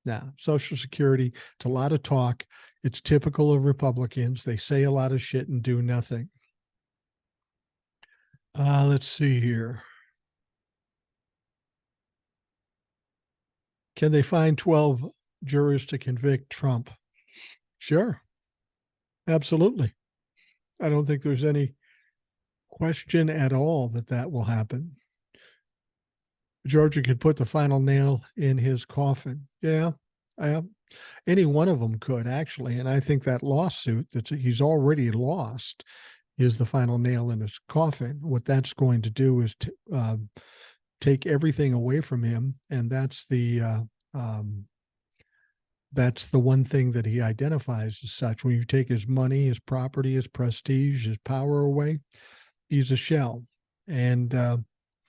No, Social Security, it's a lot of talk. It's typical of Republicans. They say a lot of shit and do nothing. Let's see here. Can they find 12 jurors to convict Trump? Sure. Absolutely. I don't think there's any question at all that will happen. Georgia could put the final nail in his coffin. Yeah, any one of them could actually. And I think that lawsuit that he's already lost is the final nail in his coffin. What that's going to do is to take everything away from him. And that's the one thing that he identifies as such. When you take his money, his property, his prestige, his power away, he's a shell. And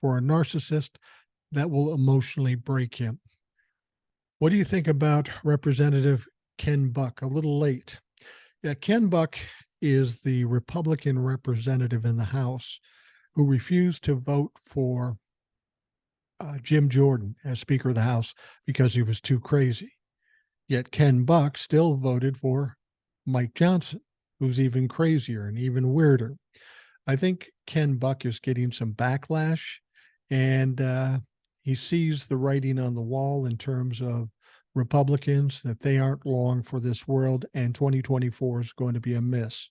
for a narcissist, that will emotionally break him. What do you think about Representative Ken Buck? A little late. Yeah, Ken Buck is the Republican representative in the House who refused to vote for Jim Jordan as Speaker of the House because he was too crazy. Yet Ken Buck still voted for Mike Johnson, who's even crazier and even weirder. I think Ken Buck is getting some backlash, and he sees the writing on the wall in terms of Republicans, that they aren't long for this world, and 2024 is going to be a mess.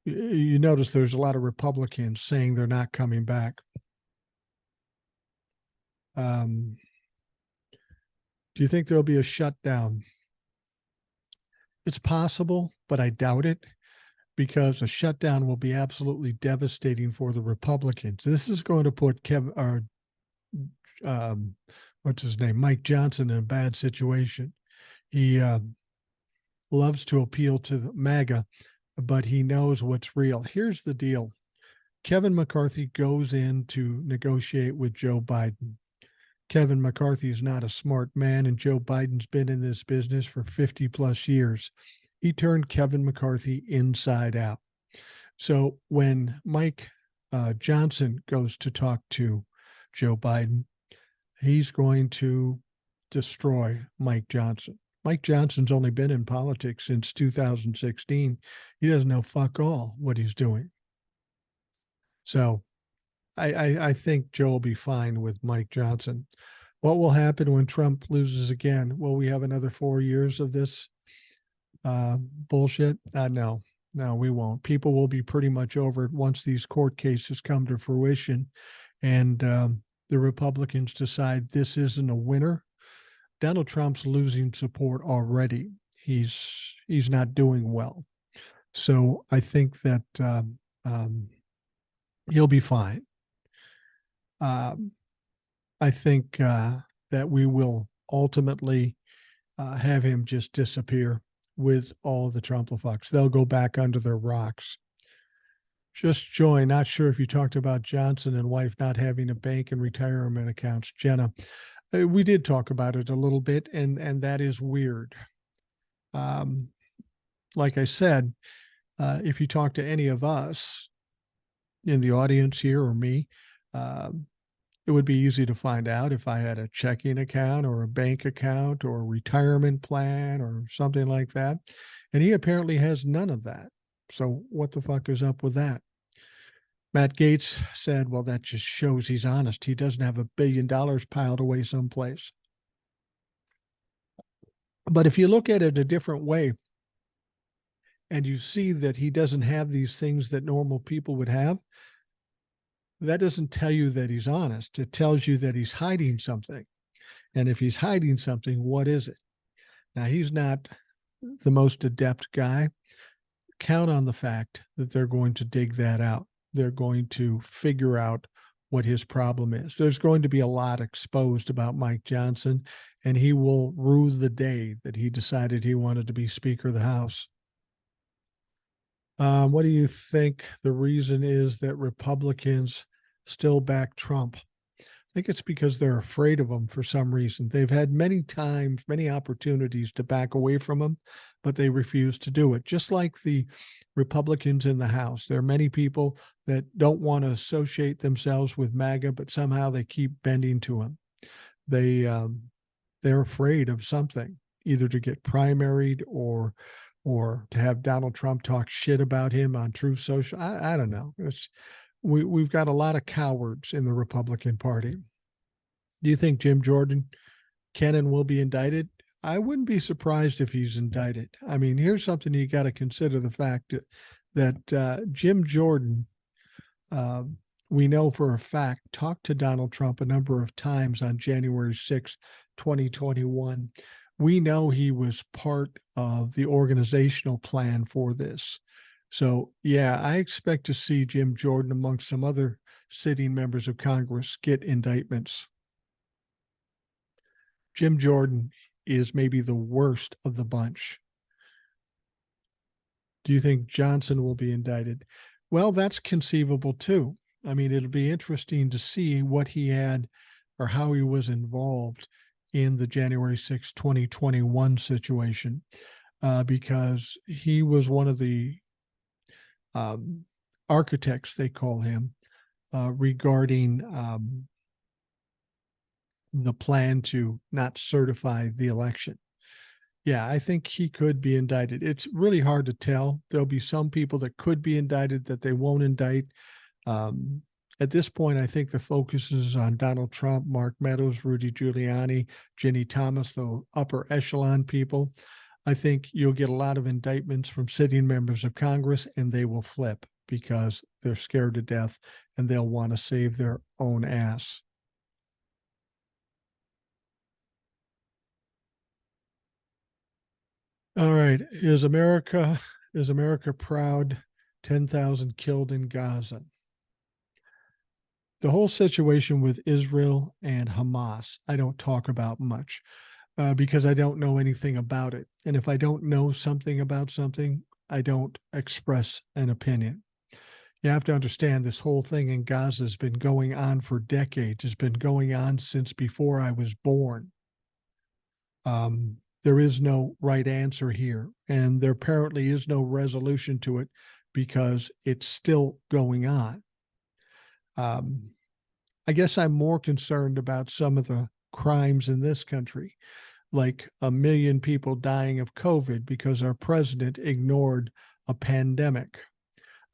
You notice there's a lot of Republicans saying they're not coming back. Do you think there'll be a shutdown? It's possible, but I doubt it, because a shutdown will be absolutely devastating for the Republicans. This is going to put what's his name, Mike Johnson, in a bad situation. He loves to appeal to the MAGA, but he knows what's real. Here's the deal. Kevin McCarthy goes in to negotiate with Joe Biden. Kevin McCarthy is not a smart man, and Joe Biden's been in this business for 50 plus years. He turned Kevin McCarthy inside out. So when Mike Johnson goes to talk to Joe Biden, he's going to destroy Mike Johnson. Mike Johnson's only been in politics since 2016. He doesn't know fuck all what he's doing. So I think Joe will be fine with Mike Johnson. What will happen when Trump loses again? Will we have another 4 years of this bullshit? No, we won't. People will be pretty much over it once these court cases come to fruition, and the Republicans decide this isn't a winner. Donald Trump's losing support already. He's not doing well. So I think that he'll be fine. I think that we will ultimately have him just disappear with all the Trump-a-fucks. They'll go back under their rocks. Just join. Not sure if you talked about Johnson and wife not having a bank and retirement accounts. Jenna, we did talk about it a little bit, and that is weird. Like I said, if you talk to any of us in the audience here or me, it would be easy to find out if I had a checking account or a bank account or a retirement plan or something like that. And he apparently has none of that. So what the fuck is up with that? Matt Gaetz said, well, that just shows he's honest. He doesn't have $1 billion piled away someplace. But if you look at it a different way, and you see that he doesn't have these things that normal people would have, that doesn't tell you that he's honest. It tells you that he's hiding something. And if he's hiding something, what is it? Now, he's not the most adept guy. Count on the fact that they're going to dig that out. They're going to figure out what his problem is. There's going to be a lot exposed about Mike Johnson, and he will rue the day that he decided he wanted to be Speaker of the House. What do you think the reason is that Republicans still back Trump? I think it's because they're afraid of him for some reason. They've had many times, many opportunities to back away from him, but they refuse to do it. Just like the Republicans in the House. There are many people that don't want to associate themselves with MAGA, but somehow they keep bending to him. They're afraid of something, either to get primaried or to have Donald Trump talk shit about him on Truth Social. I don't know. We've got a lot of cowards in the Republican Party. Do you think Jim Jordan can will be indicted? I wouldn't be surprised if he's indicted. I mean, here's something you got to consider: the fact that Jim Jordan, we know for a fact, talked to Donald Trump a number of times on January 6th, 2021. We know he was part of the organizational plan for this. So, yeah, I expect to see Jim Jordan, amongst some other sitting members of Congress, get indictments. Jim Jordan is maybe the worst of the bunch. Do you think Johnson will be indicted? Well, that's conceivable too. I mean, it'll be interesting to see what he had or how he was involved in the January 6, 2021 situation, because he was one of the architects, they call him, regarding the plan to not certify the election. Yeah, I think he could be indicted. It's really hard to tell. There'll be some people that could be indicted that they won't indict. Um, at this point, I think the focus is on Donald Trump, Mark Meadows, Rudy Giuliani, Ginny Thomas, the upper echelon people. I think you'll get a lot of indictments from sitting members of Congress, and they will flip because they're scared to death and they'll want to save their own ass. All right. Is America proud? 10,000 killed in Gaza. The whole situation with Israel and Hamas, I don't talk about much because I don't know anything about it. And if I don't know something about something, I don't express an opinion. You have to understand this whole thing in Gaza has been going on for decades. It's been going on since before I was born. There is no right answer here, and there apparently is no resolution to it because it's still going on. I guess I'm more concerned about some of the crimes in this country, like 1 million people dying of COVID because our president ignored a pandemic.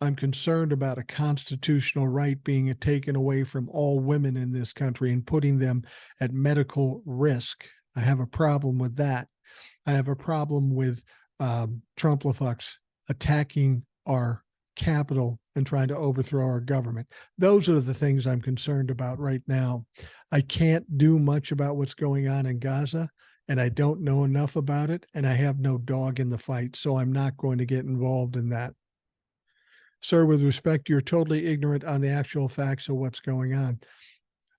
I'm concerned about a constitutional right being taken away from all women in this country and putting them at medical risk. I have a problem with that. I have a problem with Trump-lefucks attacking our capital and trying to overthrow our government. Those are the things I'm concerned about right now. I can't do much about what's going on in Gaza, and I don't know enough about it, and I have no dog in the fight, so I'm not going to get involved in that. Sir, with respect, you're totally ignorant on the actual facts of what's going on.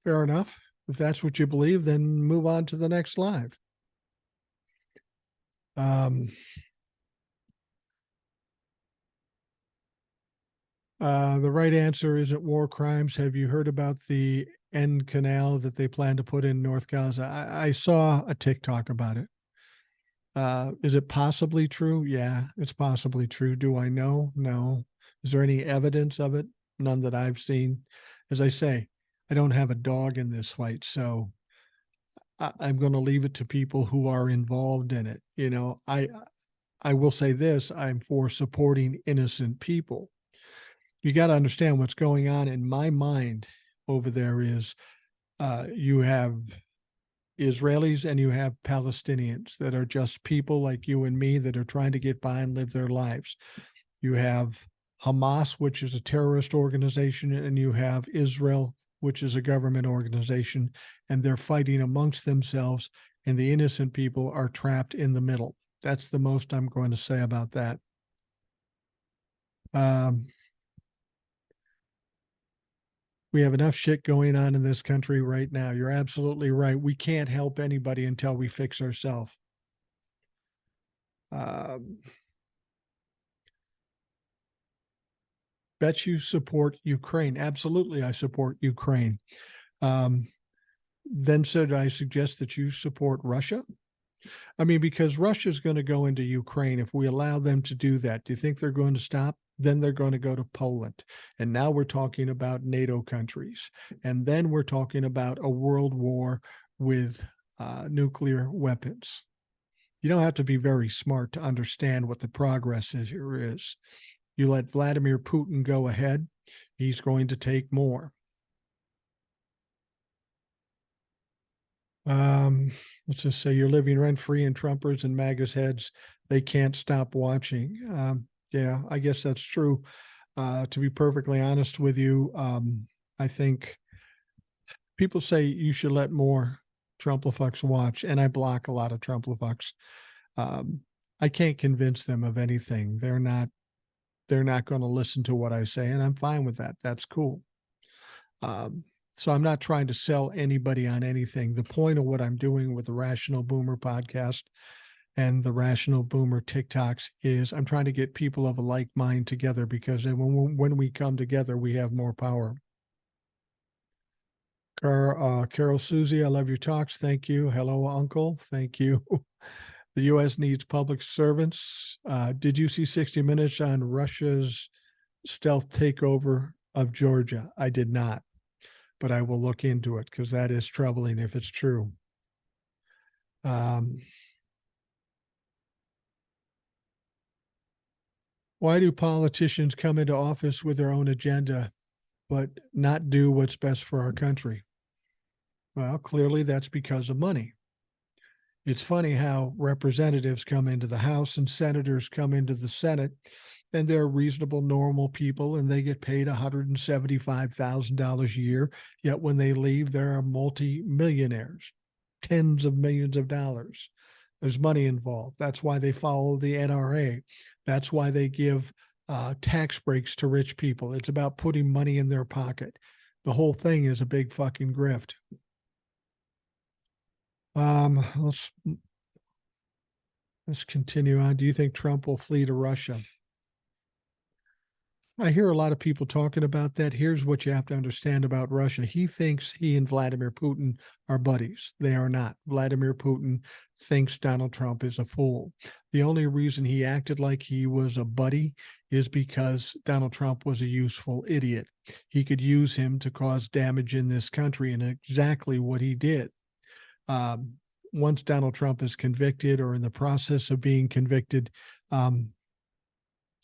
Fair enough. If that's what you believe, then move on to the next live. The right answer isn't war crimes. Have you heard about the end canal that they plan to put in North Gaza? I saw a TikTok about it. Is it possibly true? Yeah, it's possibly true. Do I know? No. Is there any evidence of it? None that I've seen. As I say, I don't have a dog in this fight, so I'm going to leave it to people who are involved in it. You know, I will say this: I'm for supporting innocent people. You got to understand what's going on in my mind over there is you have Israelis and you have Palestinians that are just people like you and me that are trying to get by and live their lives. You have Hamas, which is a terrorist organization, and you have Israel, which is a government organization, and they're fighting amongst themselves, and the innocent people are trapped in the middle. That's the most I'm going to say about that. We have enough shit going on in this country right now. You're absolutely right. We can't help anybody until we fix ourselves. Bet you support Ukraine. Absolutely, I support Ukraine. Then should I suggest that you support Russia? I mean, because Russia's going to go into Ukraine. If we allow them to do that, do you think they're going to stop? Then they're going to go to Poland. And now we're talking about NATO countries. And then we're talking about a world war with nuclear weapons. You don't have to be very smart to understand what the progress here is. You let Vladimir Putin go ahead, he's going to take more. Let's just say you're living rent-free in Trumpers and MAGA's heads. They can't stop watching. Yeah, I guess that's true. To be perfectly honest with you, I think people say you should let more Trump-lefucks watch, and I block a lot of Trump-lefucks. I can't convince them of anything. They're not going to listen to what I say, and I'm fine with that. That's cool. So I'm not trying to sell anybody on anything. The point of what I'm doing with the Rational Boomer podcast and the Rational Boomer TikToks is I'm trying to get people of a like mind together, because when we come together, we have more power. Carol Susie, I love your talks. Thank you. Hello, Uncle. Thank you. The U.S. needs public servants. Did you see 60 Minutes on Russia's stealth takeover of Georgia? I did not. but I will look into it because that is troubling if it's true. Why do politicians come into office with their own agenda, but not do what's best for our country? Well, clearly that's because of money. It's funny how representatives come into the House and senators come into the Senate, and they're reasonable, normal people, and they get paid $175,000 a year. Yet when they leave, they're multi-millionaires, tens of millions of dollars. There's money involved. That's why they follow the NRA. That's why they give tax breaks to rich people. It's about putting money in their pocket. The whole thing is a big fucking grift. Let's continue on. Do you think Trump will flee to Russia? I hear a lot of people talking about that. Here's what you have to understand about Russia. He thinks he and Vladimir Putin are buddies. They are not. Vladimir Putin thinks Donald Trump is a fool. The only reason he acted like he was a buddy is because Donald Trump was a useful idiot. He could use him to cause damage in this country, and exactly what he did. Once Donald Trump is convicted or in the process of being convicted,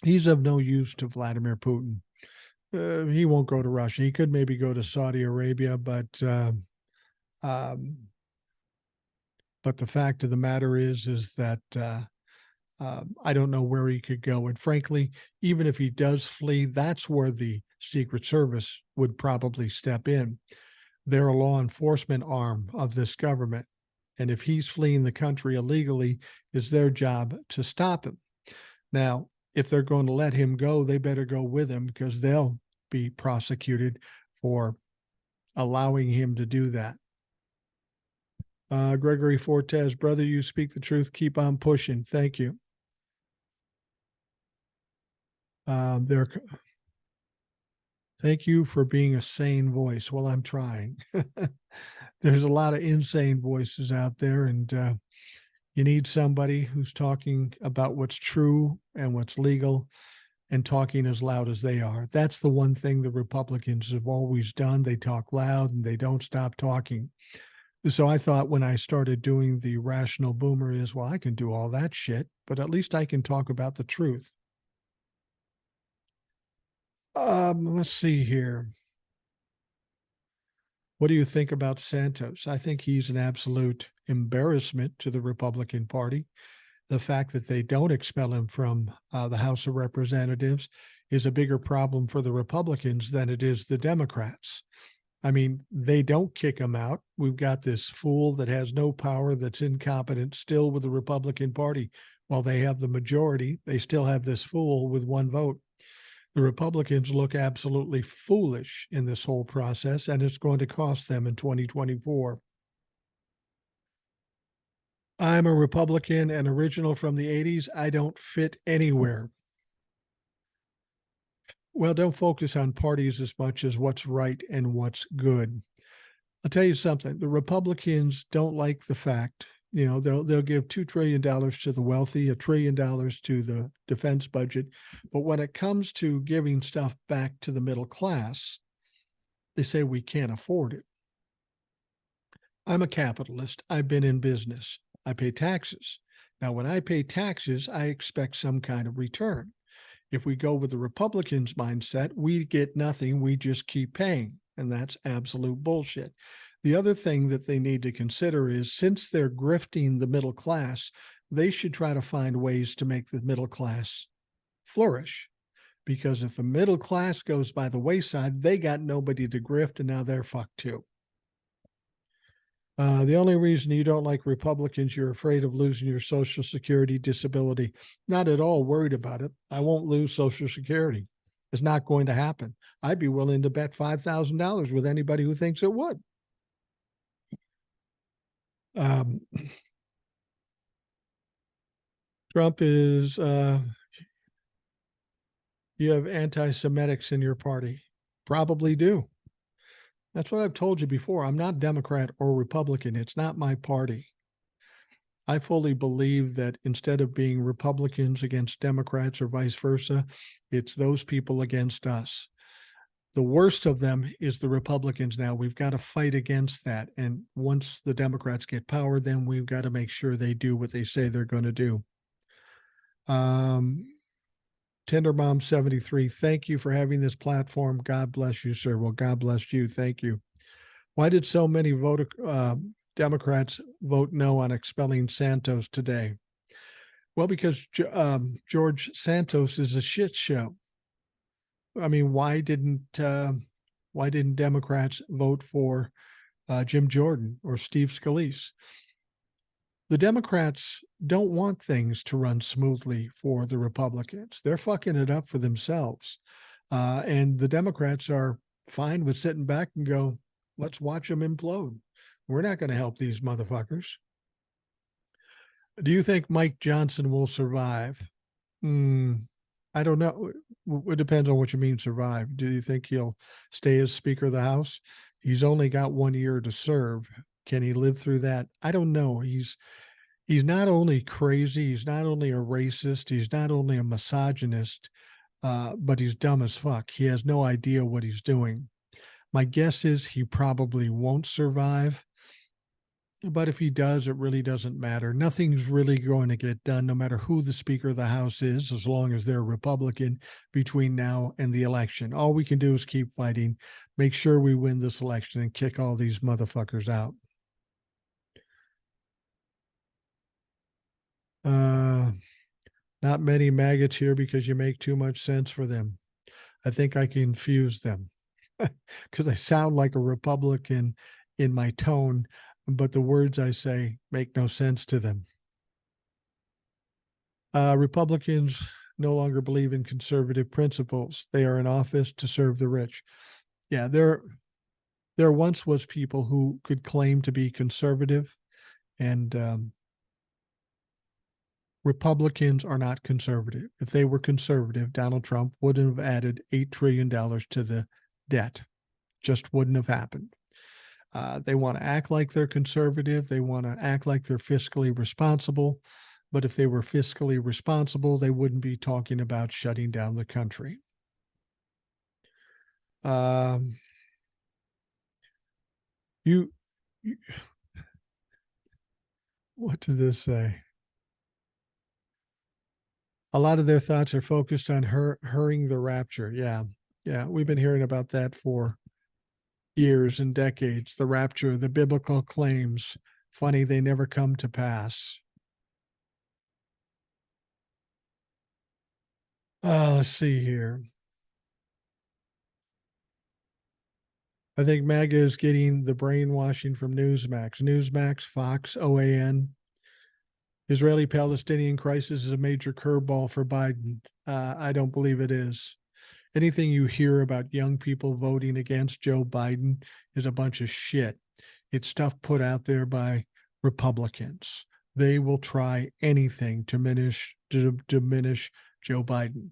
he's of no use to Vladimir Putin. He won't go to Russia. He could maybe go to Saudi Arabia, but the fact of the matter is that I don't know where he could go. And frankly, even if he does flee, that's where the Secret Service would probably step in. They're a law enforcement arm of this government. And if he's fleeing the country illegally, it's their job to stop him. Now, if they're going to let him go, they better go with him because they'll be prosecuted for allowing him to do that. Gregory Fortes, brother, you speak the truth. Keep on pushing. Thank you. Thank you for being a sane voice. Well, I'm trying. There's a lot of insane voices out there, and you need somebody who's talking about what's true and what's legal and talking as loud as they are. That's the one thing the Republicans have always done. They talk loud and they don't stop talking. So I thought when I started doing the Rational Boomer is, well, I can do all that shit, but at least I can talk about the truth. Let's see here. What do you think about Santos? I think he's an absolute embarrassment to the Republican Party. The fact that they don't expel him from the House of Representatives is a bigger problem for the Republicans than it is the Democrats. I mean, they don't kick him out. We've got this fool that has no power, that's incompetent, still with the Republican Party. While they have the majority, they still have this fool with one vote. The Republicans look absolutely foolish in this whole process, and it's going to cost them in 2024. I'm a Republican and original from the 80s. I don't fit anywhere. Well, don't focus on parties as much as what's right and what's good. I'll tell you something. The Republicans don't like the fact, they'll give $2 trillion to the wealthy, $1 trillion to the defense budget. But when it comes to giving stuff back to the middle class, they say we can't afford it. I'm a capitalist. I've been in business. I pay taxes. Now, when I pay taxes, I expect some kind of return. If we go with the Republicans' mindset, we get nothing. We just keep paying. And that's absolute bullshit. The other thing that they need to consider is, since they're grifting the middle class, they should try to find ways to make the middle class flourish. Because if the middle class goes by the wayside, they got nobody to grift, and now they're fucked too. The only reason you don't like Republicans, you're afraid of losing your Social Security disability. Not at all worried about it. I won't lose Social Security. It's not going to happen. I'd be willing to bet $5,000 with anybody who thinks it would. Trump is, you have anti-Semitics in your party. Probably do. That's what I've told you before. I'm not Democrat or Republican. It's not my party. I fully believe that instead of being Republicans against Democrats or vice versa, it's those people against us. The worst of them is the Republicans now. We've got to fight against that. And once the Democrats get power, then we've got to make sure they do what they say they're going to do. Tender Mom 73, thank you for having this platform. God bless you, sir. Well, God bless you. Thank you. Why did so many Democrats vote no on expelling Santos today? Well, because George Santos is a shit show. I mean, why didn't Democrats vote for Jim Jordan or Steve Scalise? The Democrats don't want things to run smoothly for the Republicans. They're fucking it up for themselves. And the Democrats are fine with sitting back and go, let's watch them implode. We're not going to help these motherfuckers. Do you think Mike Johnson will survive? I don't know. It depends on what you mean survive. Do you think he'll stay as Speaker of the House? He's only got 1 year to serve. Can he live through that? I don't know. He's not only crazy, he's not only a racist, he's not only a misogynist, but he's dumb as fuck. He has no idea what he's doing. My guess is he probably won't survive. But if he does, it really doesn't matter. Nothing's really going to get done, no matter who the Speaker of the House is, as long as they're Republican between now and the election. All we can do is keep fighting, make sure we win this election, and kick all these motherfuckers out. Not many maggots here because you make too much sense for them. I think I confuse them because I sound like a Republican in my tone, but the words I say make no sense to them. Republicans no longer believe in conservative principles. They are in office to serve the rich. Yeah, there once was people who could claim to be conservative, and Republicans are not conservative. If they were conservative, Donald Trump wouldn't have added $8 trillion to the debt. Just wouldn't have happened. They want to act like they're conservative. They want to act like they're fiscally responsible. But if they were fiscally responsible, they wouldn't be talking about shutting down the country. What did this say? A lot of their thoughts are focused on hurrying the rapture. Yeah, we've been hearing about that for years and decades. The rapture, the biblical claims. Funny, they never come to pass. Let's see here. I think MAGA is getting the brainwashing from Newsmax, Fox, OAN. Israeli-Palestinian crisis is a major curveball for Biden. I don't believe it is. Anything you hear about young people voting against Joe Biden is a bunch of shit. It's stuff put out there by Republicans. They will try anything to diminish Joe Biden.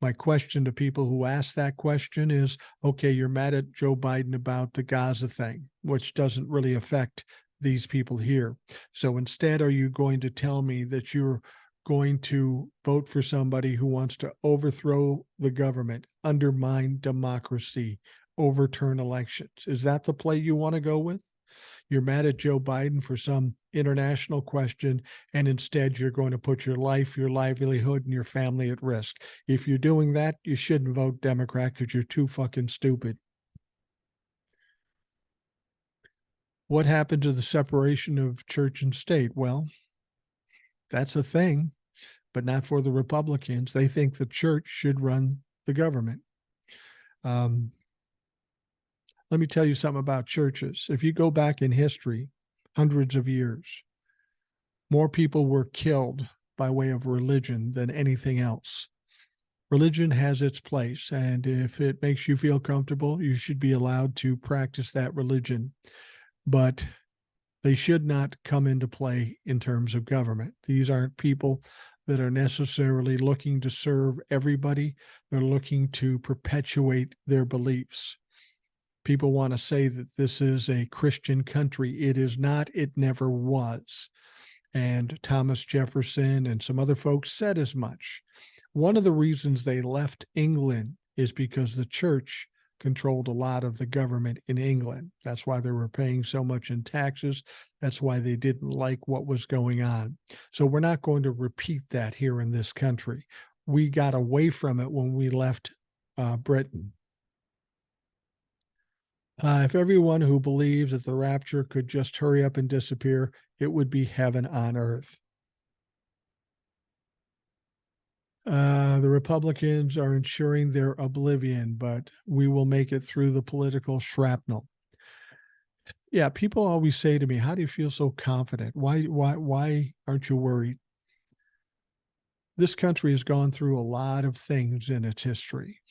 My question to people who ask that question is, okay, you're mad at Joe Biden about the Gaza thing, which doesn't really affect these people here. So instead, are you going to tell me that you're going to vote for somebody who wants to overthrow the government, undermine democracy, overturn elections? Is that the play you want to go with? You're mad at Joe Biden for some international question, and instead you're going to put your life, your livelihood, and your family at risk. If you're doing that, you shouldn't vote Democrat because you're too fucking stupid. What happened to the separation of church and state? Well, that's a thing, but not for the Republicans. They think the church should run the government. Let me tell you something about churches. If you go back in history, hundreds of years, more people were killed by way of religion than anything else. Religion has its place, and if it makes you feel comfortable, you should be allowed to practice that religion. But they should not come into play in terms of government. These aren't people that are necessarily looking to serve everybody. They're looking to perpetuate their beliefs. People want to say that this is a Christian country. It is not. It never was. And Thomas Jefferson and some other folks said as much. One of the reasons they left England is because the church controlled a lot of the government in England. That's why they were paying so much in taxes. That's why they didn't like what was going on. So we're not going to repeat that here in this country. We got away from it when we left Britain. If everyone who believes that the rapture could just hurry up and disappear, it would be heaven on earth. The Republicans are ensuring their oblivion, but we will make it through the political shrapnel. Yeah, people always say to me, "How do you feel so confident? Why aren't you worried?" This country has gone through a lot of things in its history.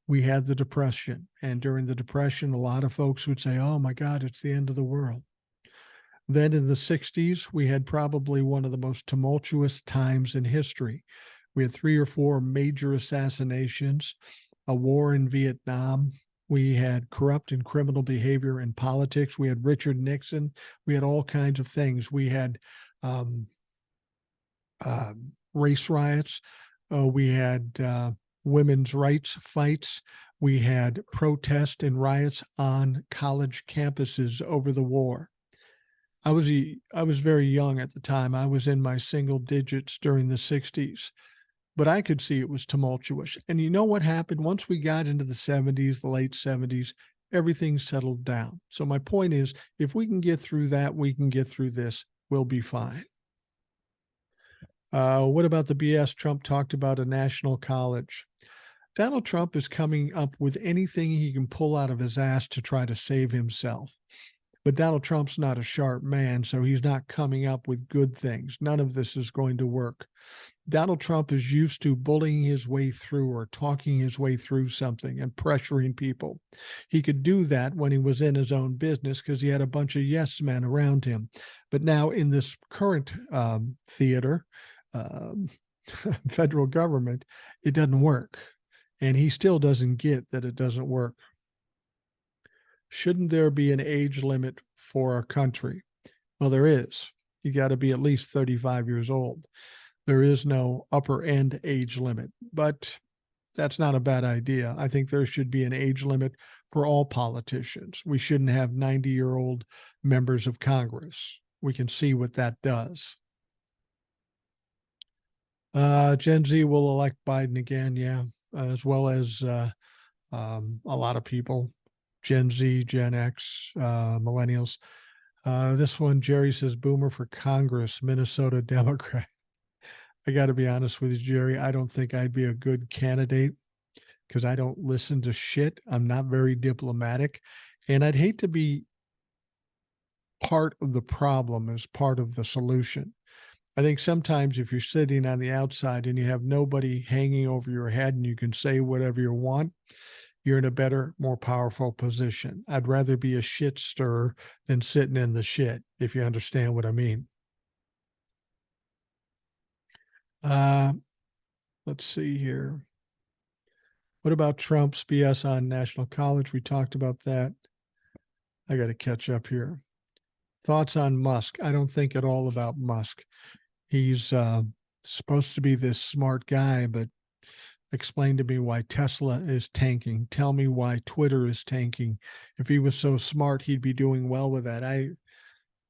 We had the Depression, and during the Depression, a lot of folks would say, "Oh my God, it's the end of the world." Then in the 60s, we had probably one of the most tumultuous times in history. We had 3 or 4 major assassinations, a war in Vietnam. We had corrupt and criminal behavior in politics. We had Richard Nixon. We had all kinds of things. We had race riots. We had women's rights fights. We had protests and riots on college campuses over the war. I was very young at the time. I was in my single digits during the 60s, but I could see it was tumultuous. And you know what happened? Once we got into the 70s, the late 70s, everything settled down. So my point is, if we can get through that, we can get through this. We'll be fine. What about the BS Trump talked about a national college? Donald Trump is coming up with anything he can pull out of his ass to try to save himself. But Donald Trump's not a sharp man, so he's not coming up with good things. None of this is going to work. Donald Trump is used to bullying his way through or talking his way through something and pressuring people. He could do that when he was in his own business because he had a bunch of yes men around him. But now in this current theater, federal government, it doesn't work. And he still doesn't get that it doesn't work. Shouldn't there be an age limit for our country? Well, there is. You got to be at least 35 years old. There is no upper end age limit, but that's not a bad idea. I think there should be an age limit for all politicians. We shouldn't have 90-year-old members of Congress. We can see what that does. Gen Z will elect Biden again, yeah, as well as a lot of people. Gen Z, Gen X, millennials. This one, Jerry says, boomer for Congress, Minnesota Democrat. I got to be honest with you, Jerry. I don't think I'd be a good candidate because I don't listen to shit. I'm not very diplomatic. And I'd hate to be part of the problem as part of the solution. I think sometimes if you're sitting on the outside and you have nobody hanging over your head and you can say whatever you want, you're in a better, more powerful position. I'd rather be a shit stirrer than sitting in the shit, if you understand what I mean. Let's see here. What about Trump's BS on National College? We talked about that. I got to catch up here. Thoughts on Musk? I don't think at all about Musk. He's supposed to be this smart guy, but explain to me why Tesla is tanking. Tell me why Twitter is tanking. If he was so smart, he'd be doing well with that.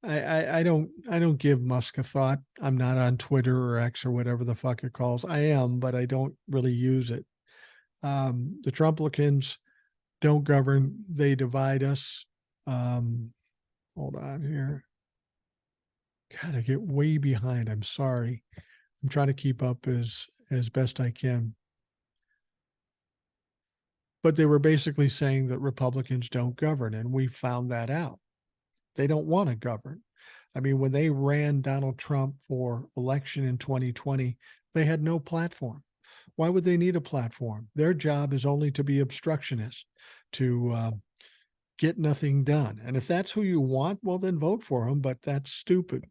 I don't give Musk a thought. I'm not on Twitter or X or whatever the fuck it calls. I am, but I don't really use it. The Trumplicans don't govern. They divide us. Hold on here. God, I get way behind. I'm sorry. I'm trying to keep up as best I can. But they were basically saying that Republicans don't govern, and we found that out. They don't want to govern. I mean, when they ran Donald Trump for election in 2020, they had no platform. Why would they need a platform? Their job is only to be obstructionist, to get nothing done. And if that's who you want, well, then vote for them, but that's stupid.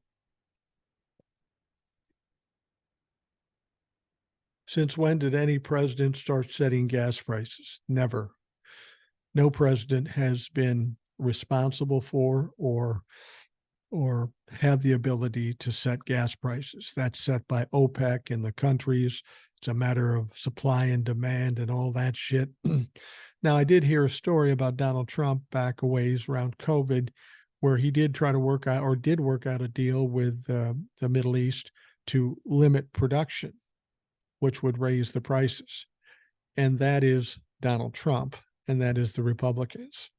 Since when did any president start setting gas prices? Never. No president has been responsible for or have the ability to set gas prices. That's set by OPEC and the countries. It's a matter of supply and demand and all that shit. Now, I did hear a story about Donald Trump back a ways around COVID, where he did try to work out or did work out a deal with the Middle East to limit production, which would raise the prices. And that is Donald Trump, and that is the Republicans.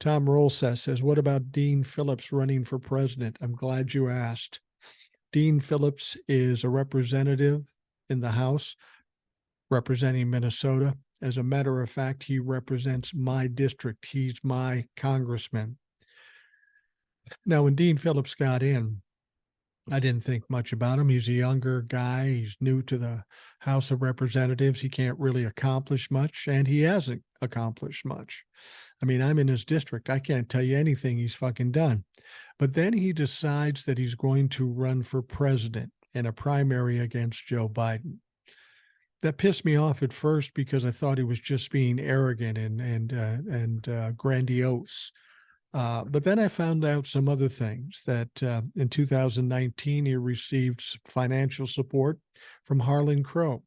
Tom Rolseth says, what about Dean Phillips running for president? I'm glad you asked. Dean Phillips is a representative in the House representing Minnesota. As a matter of fact, he represents my district. He's my congressman. Now, when Dean Phillips got in, I didn't think much about him. He's a younger guy. He's new to the House of Representatives. He can't really accomplish much, and he hasn't accomplished much. I mean, I'm in his district. I can't tell you anything he's fucking done. But then he decides that he's going to run for president in a primary against Joe Biden. That pissed me off at first because I thought he was just being arrogant and grandiose. But then I found out some other things that in 2019, he received financial support from Harlan Crow.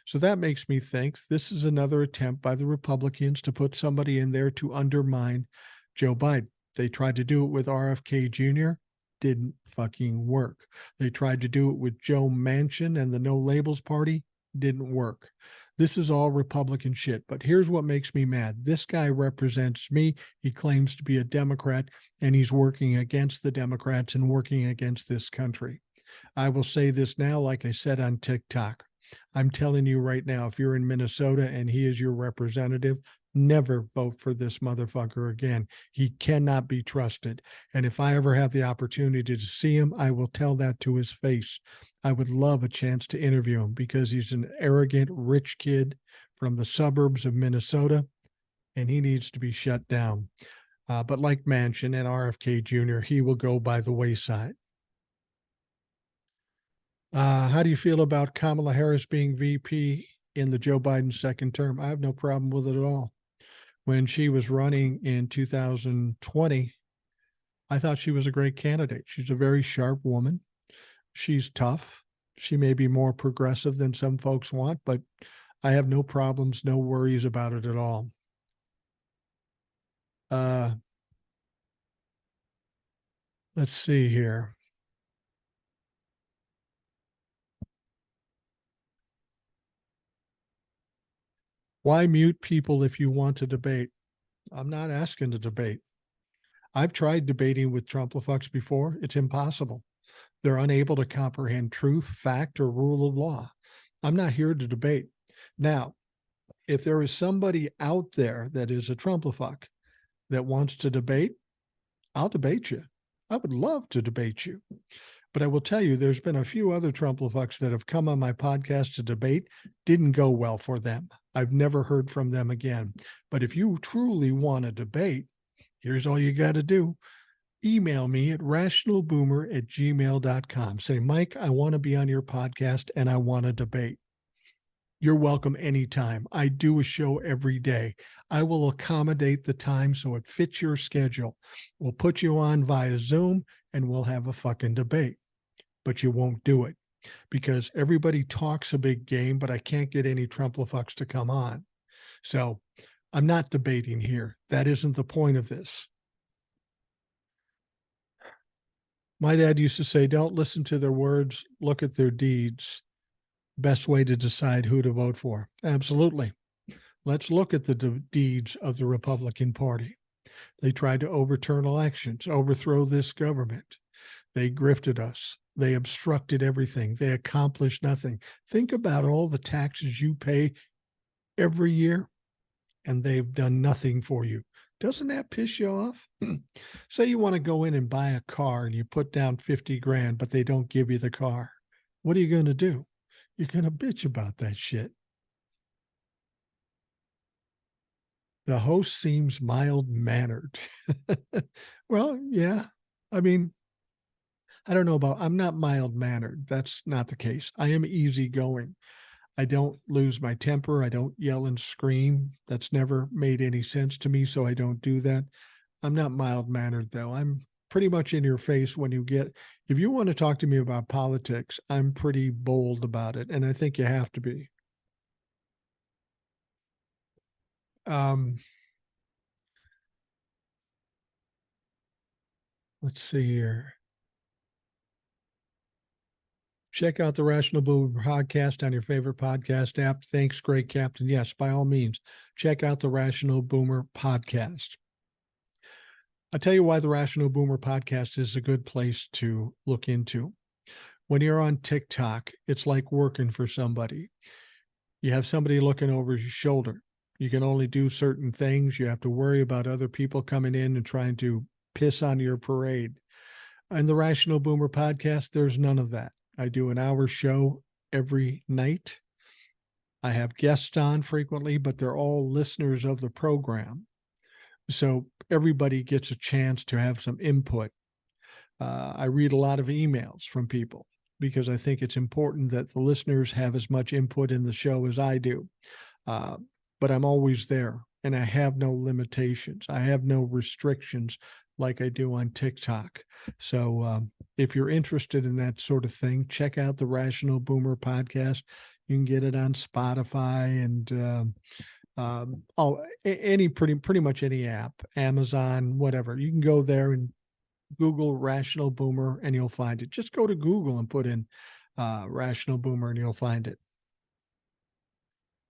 So that makes me think this is another attempt by the Republicans to put somebody in there to undermine Joe Biden. They tried to do it with RFK Jr., didn't fucking work. They tried to do it with Joe Manchin and the No Labels Party, didn't work. This is all Republican shit. But here's what makes me mad. This guy represents me. He claims to be a Democrat, and he's working against the Democrats and working against this country. I will say this now, like I said on TikTok. I'm telling you right now, if you're in Minnesota and he is your representative, never vote for this motherfucker again. He cannot be trusted. And if I ever have the opportunity to see him, I will tell that to his face. I would love a chance to interview him because he's an arrogant, rich kid from the suburbs of Minnesota, and he needs to be shut down. But like Manchin and RFK Jr., he will go by the wayside. How do you feel about Kamala Harris being VP in the Joe Biden second term? I have no problem with it at all. When she was running in 2020, I thought she was a great candidate. She's a very sharp woman. She's tough. She may be more progressive than some folks want, but I have no problems, no worries about it at all. Let's see here. Why mute people if you want to debate? I'm not asking to debate. I've tried debating with Trump-fucks before. It's impossible. They're unable to comprehend truth, fact, or rule of law. I'm not here to debate. Now, if there is somebody out there that is a Trump-fuck that wants to debate, I'll debate you. I would love to debate you. But I will tell you, there's been a few other Trump-fucks that have come on my podcast to debate, didn't go well for them. I've never heard from them again. But if you truly want to debate, here's all you got to do. Email me at rationalboomer@gmail.com. Say, Mike, I want to be on your podcast and I want to debate. You're welcome anytime. I do a show every day. I will accommodate the time so it fits your schedule. We'll put you on via Zoom and we'll have a fucking debate. But you won't do it because everybody talks a big game, but I can't get any Trump-fucks to come on. So I'm not debating here. That isn't the point of this. My dad used to say, don't listen to their words, look at their deeds. Best way to decide who to vote for. Absolutely. Let's look at the deeds of the Republican Party. They tried to overturn elections, overthrow this government. They grifted us. They obstructed everything. They accomplished nothing. Think about all the taxes you pay every year, and they've done nothing for you. Doesn't that piss you off? Say you want to go in and buy a car and you put down 50 grand, but they don't give you the car. What are you going to do? You're going to bitch about that shit. The host seems mild-mannered. Well, yeah. I mean, I don't know about, I'm not mild-mannered. That's not the case. I am easygoing. I don't lose my temper. I don't yell and scream. That's never made any sense to me, so I don't do that. I'm not mild-mannered, though. I'm pretty much in your face when you get, if you want to talk to me about politics, I'm pretty bold about it, and I think you have to be. Um, let's see here. Check out the Rational Boomer podcast on your favorite podcast app. Thanks, great captain. Yes, by all means, check out the Rational Boomer podcast. I'll tell you why the Rational Boomer podcast is a good place to look into. When you're on TikTok, it's like working for somebody. You have somebody looking over your shoulder. You can only do certain things. You have to worry about other people coming in and trying to piss on your parade. In the Rational Boomer podcast, there's none of that. I do an hour show every night. I have guests on frequently, but they're all listeners of the program. So everybody gets a chance to have some input. I read a lot of emails from people because I think it's important that the listeners have as much input in the show as I do. But I'm always there and I have no limitations. I have no restrictions like I do on TikTok. So if you're interested in that sort of thing, check out the Rational Boomer podcast. You can get it on Spotify and any pretty much any app, Amazon, whatever. You can go there and Google Rational Boomer and you'll find it. Just go to Google and put in Rational Boomer and you'll find it.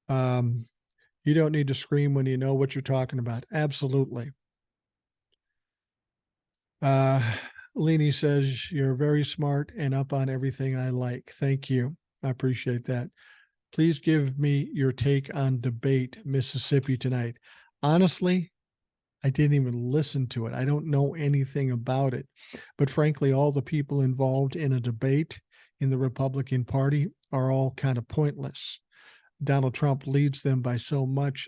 You don't need to scream when you know what you're talking about. Absolutely. Leanie says, you're very smart and up on everything I like. Thank you. I appreciate that. Please give me your take on debate Mississippi tonight. Honestly, I didn't even listen to it. I don't know anything about it. But frankly, all the people involved in a debate in the Republican Party are all kind of pointless. Donald Trump leads them by so much.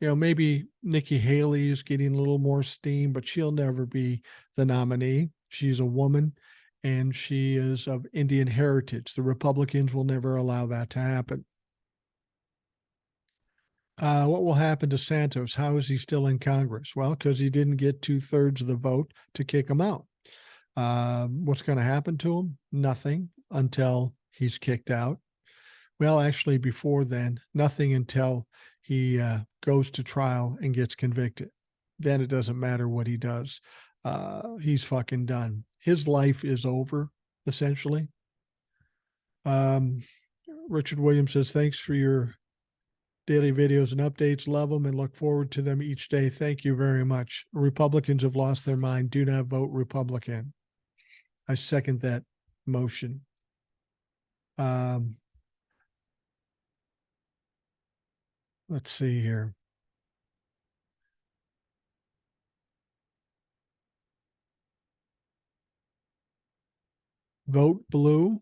Maybe Nikki Haley is getting a little more steam, but she'll never be the nominee. She's a woman and she is of Indian heritage. The Republicans will never allow that to happen. What will happen to Santos? How is he still in Congress? Well, because he didn't get 2/3 of the vote to kick him out. What's going to happen to him? Nothing until he's kicked out. Well, actually, before then, nothing until he goes to trial and gets convicted. Then it doesn't matter what he does. He's fucking done. His life is over, essentially. Richard Williams says, thanks for your daily videos and updates. Love them and look forward to them each day. Thank you very much. Republicans have lost their mind. Do not vote Republican. I second that motion. Let's see here. Vote blue.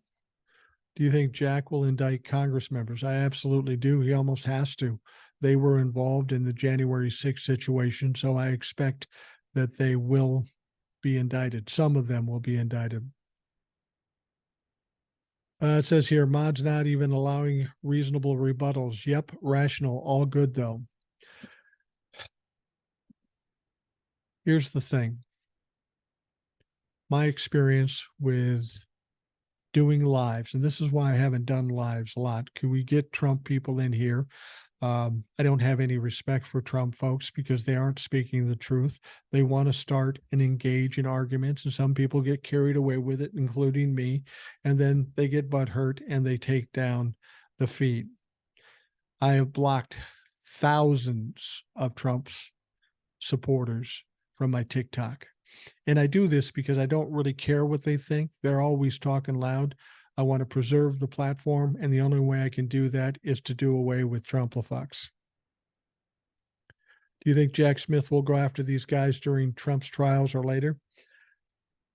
Do you think Jack will indict Congress members? I absolutely do. He almost has to. They were involved in the January 6th situation, so I expect that they will be indicted. Some of them will be indicted. It says here, Mod's not even allowing reasonable rebuttals. Yep, rational. All good, though. Here's the thing. My experience with doing lives, and this is why I haven't done lives a lot. Can we get Trump people in here? I don't have any respect for Trump folks because they aren't speaking the truth. They want to start and engage in arguments, and some people get carried away with it, including me, and then they get butthurt and they take down the feed. I have blocked thousands of Trump's supporters from my TikTok. And I do this because I don't really care what they think. They're always talking loud. I want to preserve the platform, and the only way I can do that is to do away with Trump-la-fucks. Do you think Jack Smith will go after these guys during Trump's trials or later?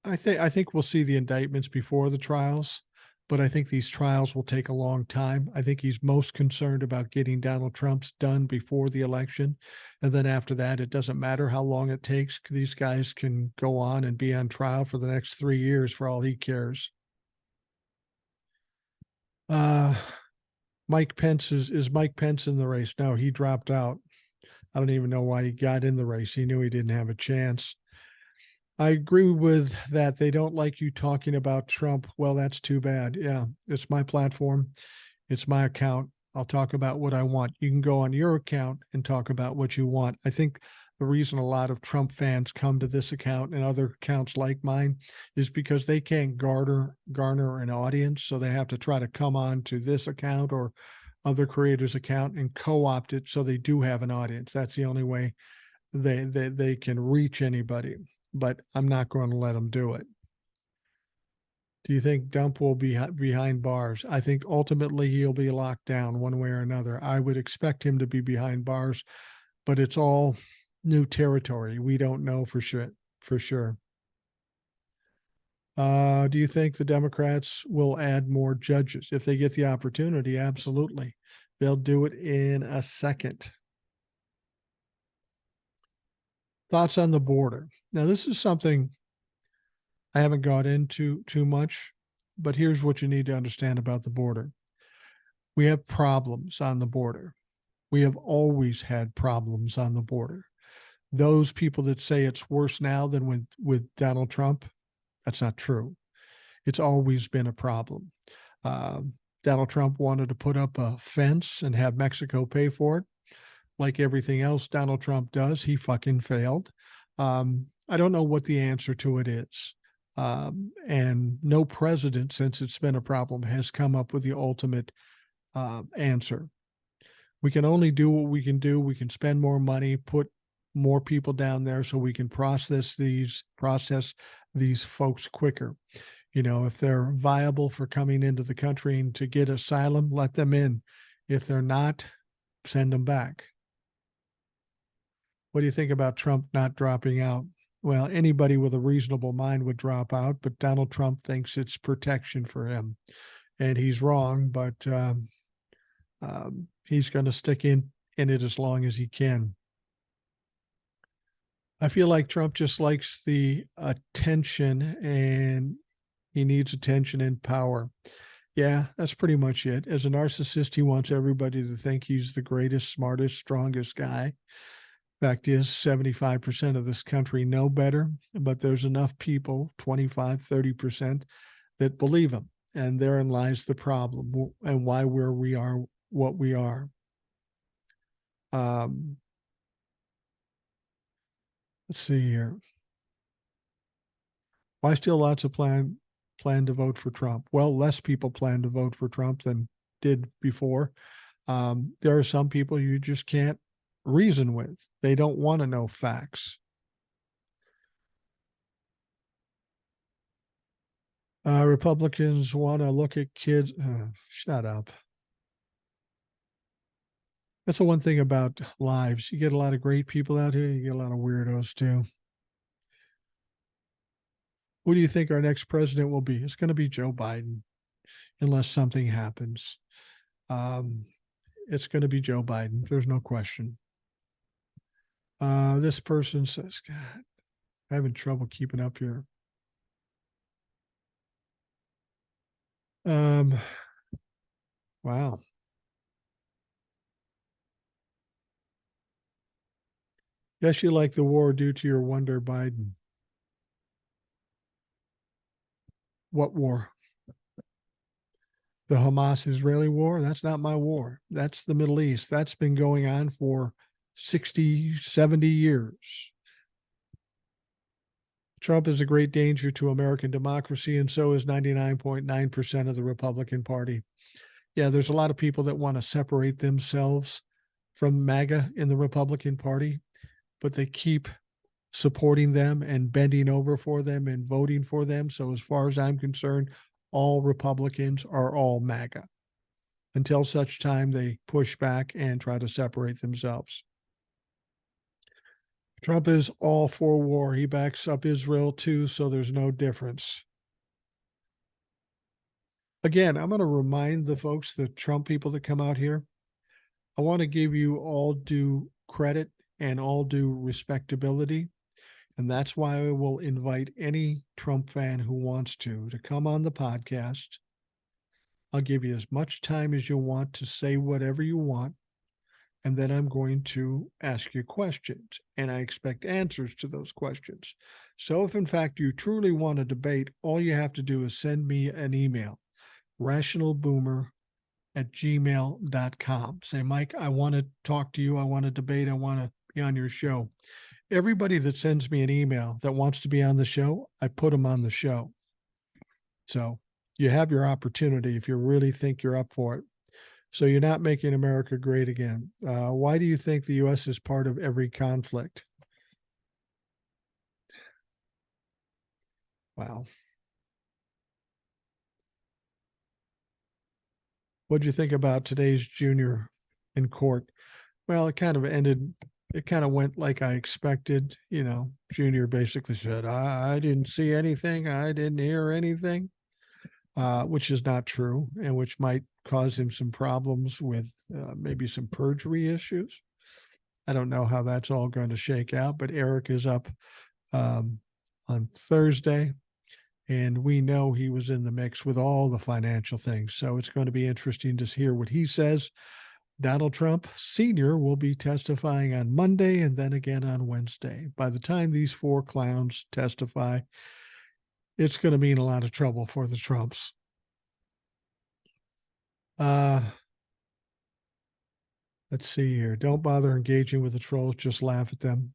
I think we'll see the indictments before the trials, but I think these trials will take a long time. I think he's most concerned about getting Donald Trump's done before the election. And then after that, it doesn't matter how long it takes. These guys can go on and be on trial for the next 3 years for all he cares. Mike Pence is Mike Pence in the race? No, he dropped out. I don't even know why he got in the race. He knew he didn't have a chance. I agree with that. They don't like you talking about Trump. Well, that's too bad. Yeah, it's my platform. It's my account. I'll talk about what I want. You can go on your account and talk about what you want. I think the reason a lot of Trump fans come to this account and other accounts like mine is because they can't garner an audience. So they have to try to come on to this account or other creators' account and co-opt it so they do have an audience. That's the only way they can reach anybody. But I'm not going to let them do it. Do you think Dump will be behind bars? I think ultimately he'll be locked down one way or another. I would expect him to be behind bars, but it's all new territory. We don't know for sure. For sure. Do you think the Democrats will add more judges if they get the opportunity? Absolutely. They'll do it in a second. Thoughts on the border. Now, this is something I haven't got into too much, but here's what you need to understand about the border. We have problems on the border. We have always had problems on the border. Those people that say it's worse now than with Donald Trump, that's not true. It's always been a problem. Donald Trump wanted to put up a fence and have Mexico pay for it. Like everything else Donald Trump does, he fucking failed. I don't know what the answer to it is. And no president, since it's been a problem, has come up with the ultimate answer. We can only do what we can do. We can spend more money, put more people down there so we can process these folks quicker. You know, if they're viable for coming into the country and to get asylum, let them in. If they're not, send them back. What do you think about Trump not dropping out? Well, anybody with a reasonable mind would drop out, but Donald Trump thinks it's protection for him. And he's wrong, but he's going to stick in it as long as he can. I feel like Trump just likes the attention and he needs attention and power. Yeah, that's pretty much it. As a narcissist, he wants everybody to think he's the greatest, smartest, strongest guy. Fact is, 75% of this country know better, but there's enough people, 25, 30%, that believe him. And therein lies the problem and why we are what we are. Let's see here. Why still lots of plan to vote for Trump? Well, less people plan to vote for Trump than did before. There are some people you just can't reason with. They don't want to know facts. Republicans want to look at kids. Shut up. That's the one thing about lives. You get a lot of great people out here. You get a lot of weirdos too. Who do you think our next president will be? It's going to be Joe Biden, unless something happens. It's going to be Joe Biden. There's no question. This person says, God, I'm having trouble keeping up here. Wow. Guess you like the war due to your wonder, Biden. What war? The Hamas-Israeli war? That's not my war. That's the Middle East. That's been going on for 60, 70 years. Trump is a great danger to American democracy, and so is 99.9% of the Republican Party. Yeah, there's a lot of people that want to separate themselves from MAGA in the Republican Party, but they keep supporting them and bending over for them and voting for them. So as far as I'm concerned, all Republicans are all MAGA until such time they push back and try to separate themselves. Trump is all for war. He backs up Israel too, so there's no difference. Again, I'm going to remind the folks, the Trump people that come out here, I want to give you all due credit and all due respectability. And that's why I will invite any Trump fan who wants to come on the podcast. I'll give you as much time as you want to say whatever you want. And then I'm going to ask you questions. And I expect answers to those questions. So if in fact you truly want to debate, all you have to do is send me an email, rationalboomer at gmail.com. Say, Mike, I want to talk to you. I want to debate. I want to be on your show. Everybody that sends me an email that wants to be on the show, I put them on the show. So you have your opportunity if you really think you're up for it. So you're not making America great again. Why do you think the U.S. is part of every conflict? Wow. What do you think about today's junior in court? Well, it kind of ended, it kind of went like I expected. Junior basically said, I didn't see anything. I didn't hear anything, which is not true, and which might cause him some problems with maybe some perjury issues. I don't know how that's all going to shake out, but Eric is up on Thursday, and we know he was in the mix with all the financial things. So it's going to be interesting to hear what he says. Donald Trump Sr. will be testifying on Monday and then again on Wednesday. By the time these four clowns testify, it's going to mean a lot of trouble for the Trumps. Let's see here. Don't bother engaging with the trolls. Just laugh at them.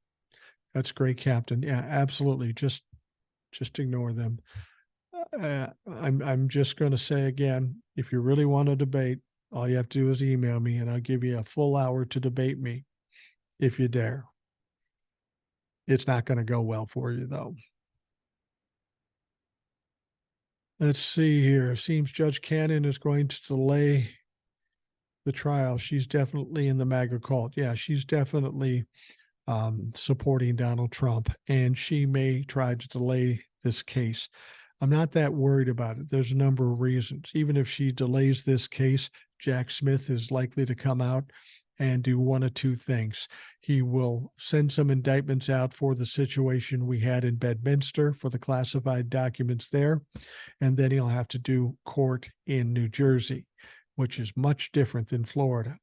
That's great, Captain. Yeah, absolutely. Just ignore them. I'm just going to say again, if you really want to debate, all you have to do is email me, and I'll give you a full hour to debate me if you dare. It's not going to go well for you, though. Let's see here. Seems Judge Cannon is going to delay the trial. She's definitely in the MAGA cult. Yeah, she's definitely supporting Donald Trump, and she may try to delay this case. I'm not that worried about it. There's a number of reasons. Even if she delays this case, Jack Smith is likely to come out and do one of two things. He will send some indictments out for the situation we had in Bedminster for the classified documents there, and then he'll have to do court in New Jersey, which is much different than Florida.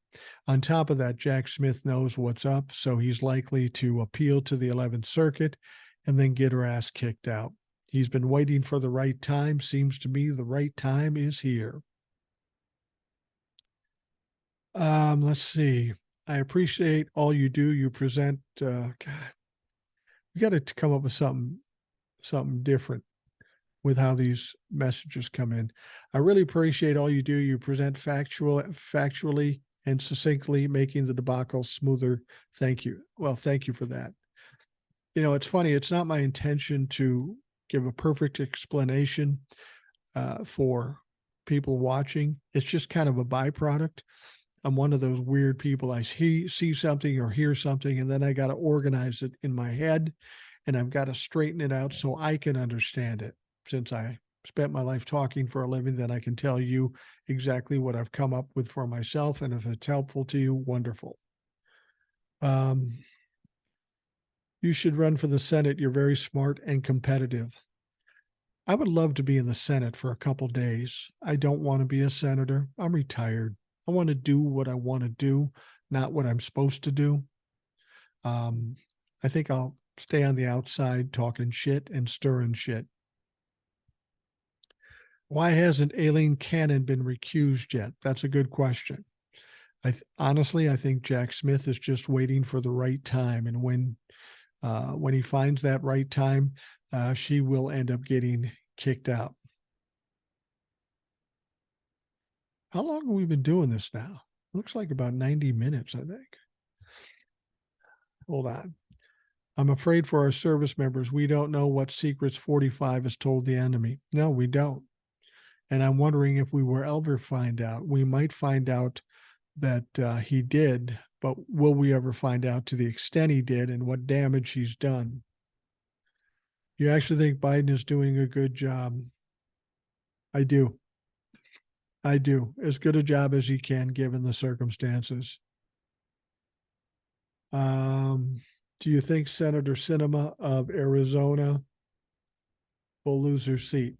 On top of that, Jack Smith knows what's up, so he's likely to appeal to the 11th Circuit and then get her ass kicked out. He's been waiting for the right time. Seems to me the right time is here. Let's see. I appreciate all you do. You present, God, we got to come up with something different with how these messages come in. I really appreciate all you do. You present factually and succinctly, making the debacle smoother. Thank you. Well, thank you for that. It's funny. It's not my intention to give a perfect explanation for people watching. It's just kind of a byproduct. I'm one of those weird people. I see something or hear something, and then I got to organize it in my head, and I've got to straighten it out so I can understand it. Since I spent my life talking for a living, then I can tell you exactly what I've come up with for myself. And if it's helpful to you, wonderful. You should run for the Senate. You're very smart and competitive. I would love to be in the Senate for a couple days. I don't want to be a senator. I'm retired. I want to do what I want to do, not what I'm supposed to do. I think I'll stay on the outside talking shit and stirring shit. Why hasn't Aileen Cannon been recused yet? That's a good question. Honestly, I think Jack Smith is just waiting for the right time. And when he finds that right time, she will end up getting kicked out. How long have we been doing this now? Looks like about 90 minutes, I think. Hold on. I'm afraid for our service members, we don't know what secrets 45 has told the enemy. No, we don't. And I'm wondering if we will ever find out. We might find out that he did, but will we ever find out to the extent he did and what damage he's done? You actually think Biden is doing a good job? I do. I do. As good a job as he can, given the circumstances. Do you think Senator Sinema of Arizona will lose her seat?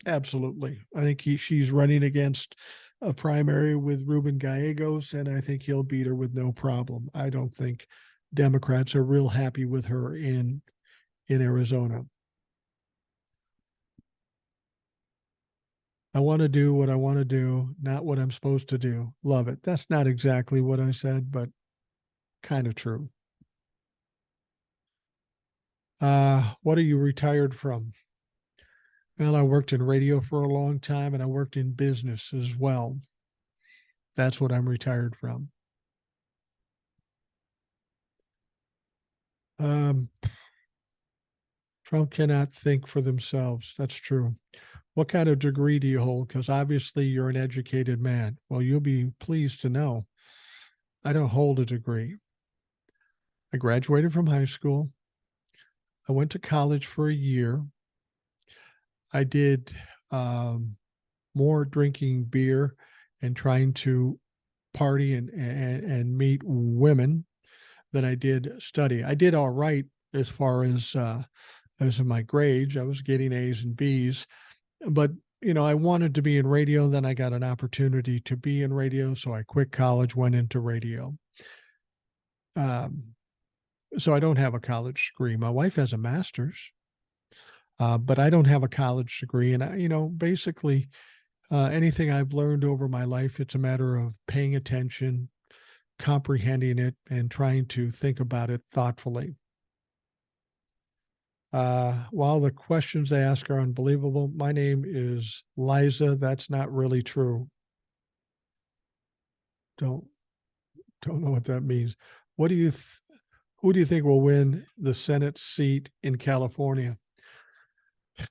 Absolutely. I think she's running against a primary with Ruben Gallegos, and I think he'll beat her with no problem. I don't think Democrats are real happy with her in Arizona. I want to do what I want to do, not what I'm supposed to do. Love it. That's not exactly what I said, but kind of true. What are you retired from? Well, I worked in radio for a long time and I worked in business as well. That's what I'm retired from. Um, Trump cannot think for themselves. That's true. What kind of degree do you hold? Because obviously you're an educated man. Well, you'll be pleased to know I don't hold a degree. I graduated from high school. I went to college for a year. I did more drinking beer and trying to party and meet women than I did study. I did all right as far as in my grades. I was getting A's and B's, but I wanted to be in radio. Then I got an opportunity to be in radio, so I quit college, went into radio. So I don't have a college degree. My wife has a master's, but I don't have a college degree. And basically, anything I've learned over my life, it's a matter of paying attention, comprehending it, and trying to think about it thoughtfully. While the questions they ask are unbelievable, my name is Liza. That's not really true. Don't don't know what that means. What do you who do you think will win the Senate seat in California?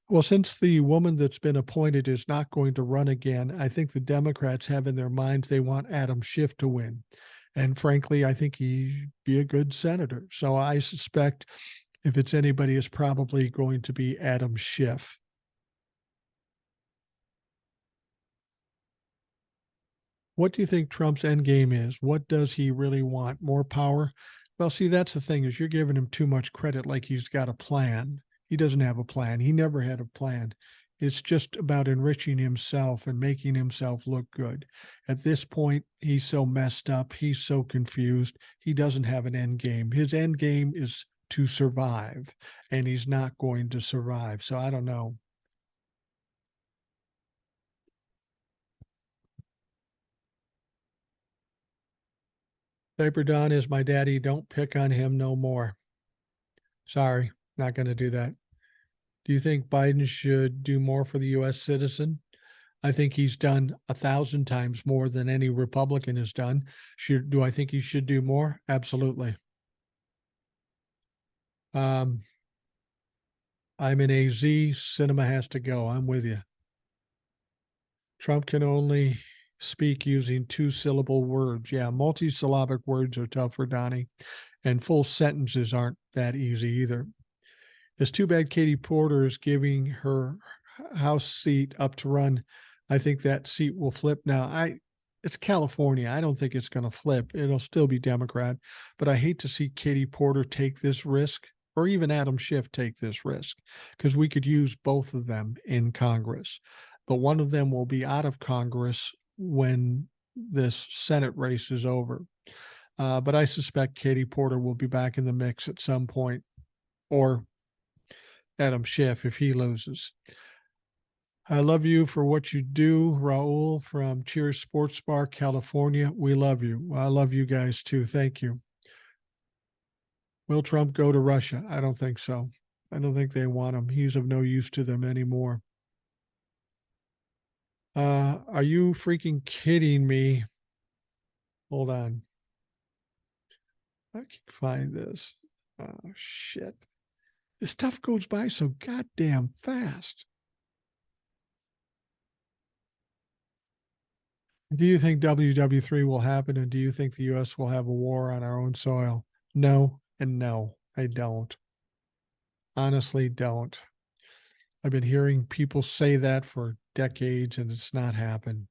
Well, since the woman that's been appointed is not going to run again, I think the Democrats have in their minds they want Adam Schiff to win. And frankly, I think he'd be a good senator. So I suspect if it's anybody, it's probably going to be Adam Schiff. What do you think Trump's end game is? What does he really want? More power? Well, see, that's the thing is you're giving him too much credit like he's got a plan. He doesn't have a plan. He never had a plan. It's just about enriching himself and making himself look good. At this point, he's so messed up. He's so confused. He doesn't have an end game. His end game is to survive, and he's not going to survive. So I don't know. Paper Don is my daddy. Don't pick on him no more. Sorry, not going to do that. Do you think Biden should do more for the U.S. citizen? I think he's done 1,000 times more than any Republican has done. Do I think he should do more? Absolutely. Um, I'm in AZ. Cinema has to go. I'm with you. Trump can only speak using 2-syllable words. Yeah, multisyllabic words are tough for Donnie, and full sentences aren't that easy either. It's too bad Katie Porter is giving her House seat up to run. I think that seat will flip now. It's California. I don't think it's going to flip. It'll still be Democrat, but I hate to see Katie Porter take this risk or even Adam Schiff take this risk because we could use both of them in Congress, but one of them will be out of Congress when this Senate race is over. But I suspect Katie Porter will be back in the mix at some point, or Adam Schiff if he loses. I love you for what you do, Raul from Cheers Sports Bar, California. We love you. I love you guys too. Thank you. Will Trump go to Russia? I don't think so. I don't think they want him. He's of no use to them anymore. Are you freaking kidding me? Hold on. I can find this. Oh, shit. This stuff goes by so goddamn fast. Do you think WW3 will happen? And do you think the U.S. will have a war on our own soil? No, and no, I don't. Honestly, don't. I've been hearing people say that for decades and it's not happened.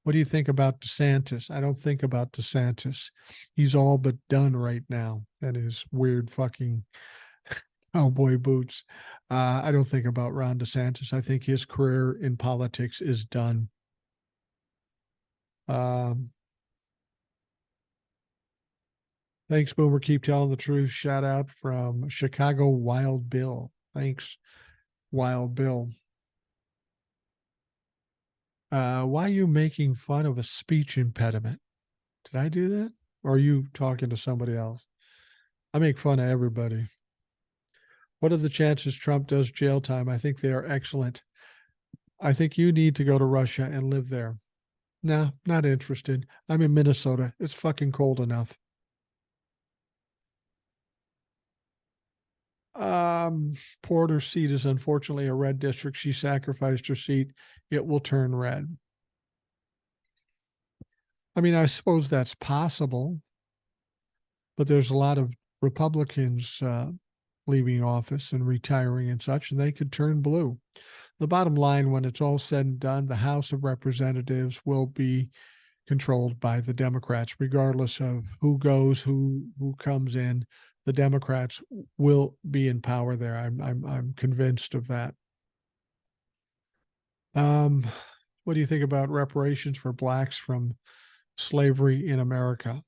What do you think about DeSantis? I don't think about DeSantis. He's all but done right now. And his weird fucking cowboy boots. I don't think about Ron DeSantis. I think his career in politics is done. Um, Thanks, Boomer. Keep telling the truth. Shout out from Chicago Wild Bill. Thanks, Wild Bill. Why are you making fun of a speech impediment? Did I do that? Or are you talking to somebody else? I make fun of everybody. What are the chances Trump does jail time? I think they are excellent. I think you need to go to Russia and live there. Nah, not interested. I'm in Minnesota. It's fucking cold enough. Porter's seat is unfortunately a red district. She sacrificed her seat. It will turn red. I mean, I suppose that's possible, but there's a lot of Republicans leaving office and retiring and such, and they could turn blue. The bottom line, when it's all said and done, the House of Representatives will be controlled by the Democrats, regardless of who goes, who comes in. The Democrats will be in power there. I'm convinced of that. What do you think about reparations for blacks from slavery in America?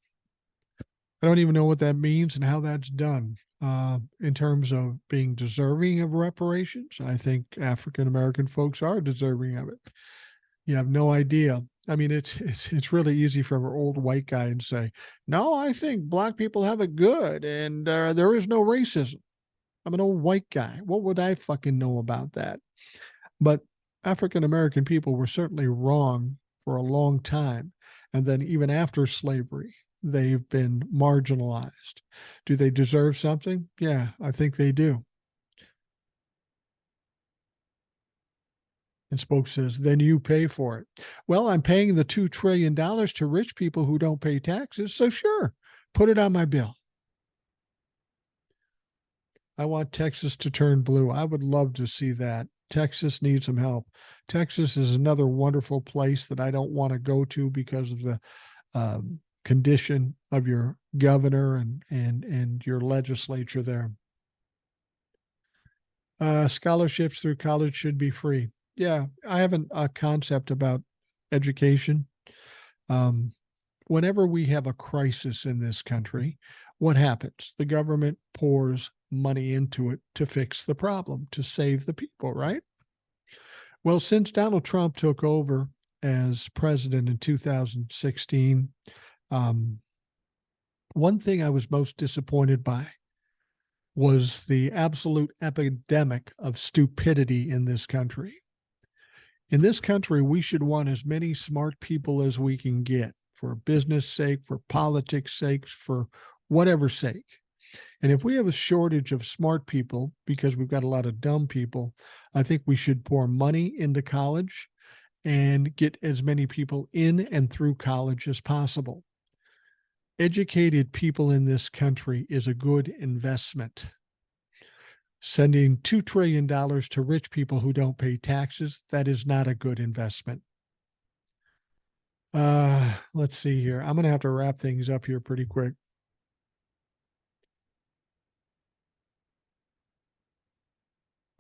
I don't even know what that means and how that's done. In terms of being deserving of reparations, I think African American folks are deserving of it. You have no idea. I mean, it's really easy for an old white guy and say, "No, I think black people have it good, and there is no racism." I'm an old white guy. What would I fucking know about that? But African American people were certainly wrong for a long time, and then even after slavery, they've been marginalized. Do they deserve something? Yeah, I think they do. And Spoke says, then you pay for it. Well, I'm paying the $2 trillion to rich people who don't pay taxes. So sure, put it on my bill. I want Texas to turn blue. I would love to see that. Texas needs some help. Texas is another wonderful place that I don't want to go to because of the condition of your governor and your legislature there. Scholarships through college should be free. Yeah, I have a concept about education. Whenever we have a crisis in this country, what happens? The government pours money into it to fix the problem, to save the people, right? Well, since Donald Trump took over as president in 2016, one thing I was most disappointed by was the absolute epidemic of stupidity in this country. In this country, we should want as many smart people as we can get for business sake, for politics sake, for whatever sake. And if we have a shortage of smart people because we've got a lot of dumb people, I think we should pour money into college and get as many people in and through college as possible. Educated people in this country is a good investment. Sending $2 trillion to rich people who don't pay taxes, that is not a good investment. Let's see here. I'm going to have to wrap things up here pretty quick.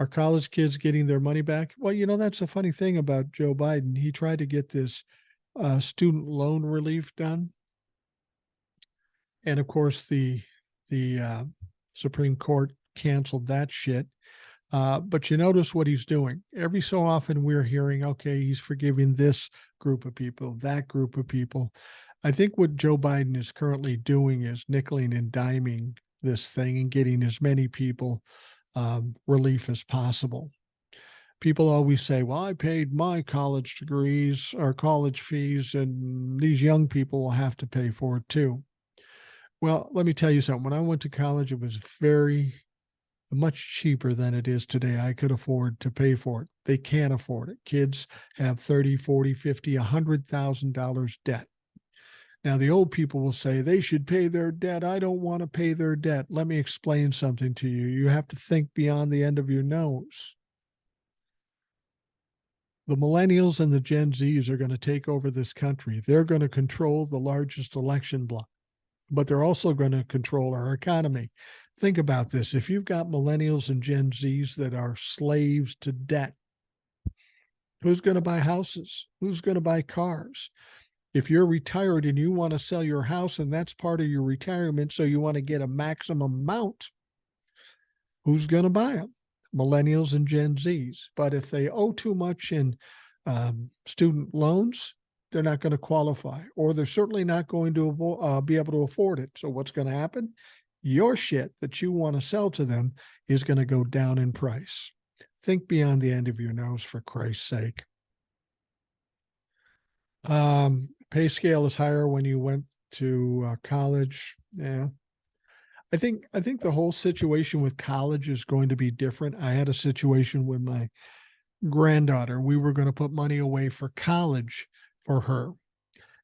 Are college kids getting their money back? Well, you know, that's the funny thing about Joe Biden. He tried to get this student loan relief done. And of course, the Supreme Court canceled that shit. But you notice what he's doing. Every so often we're hearing, okay, he's forgiving this group of people, that group of people. I think what Joe Biden is currently doing is nickeling and diming this thing and getting as many people relief as possible. People always say, well, I paid my college degrees or college fees, and these young people will have to pay for it too. Well, let me tell you something. When I went to college, it was much cheaper than it is today. I could afford to pay for it. They can't afford it. Kids have $30, $40, $50, $100,000 debt. Now, the old people will say they should pay their debt. I don't want to pay their debt. Let me explain something to you. You have to think beyond the end of your nose. The millennials and the Gen Zs are going to take over this country. They're going to control the largest election block, but they're also going to control our economy. Think about this. If you've got millennials and Gen Zs that are slaves to debt, who's going to buy houses? Who's going to buy cars? If you're retired and you want to sell your house and that's part of your retirement, so you want to get a maximum amount, who's going to buy them? Millennials and Gen Zs. But if they owe too much in student loans, they're not going to qualify, or they're certainly not going to be able to afford it. So what's going to happen? Your shit that you want to sell to them is going to go down in price. Think beyond the end of your nose, for Christ's sake. Pay scale is higher when you went to college. Yeah. I think the whole situation with college is going to be different. I had a situation with my granddaughter. We were going to put money away for college for her,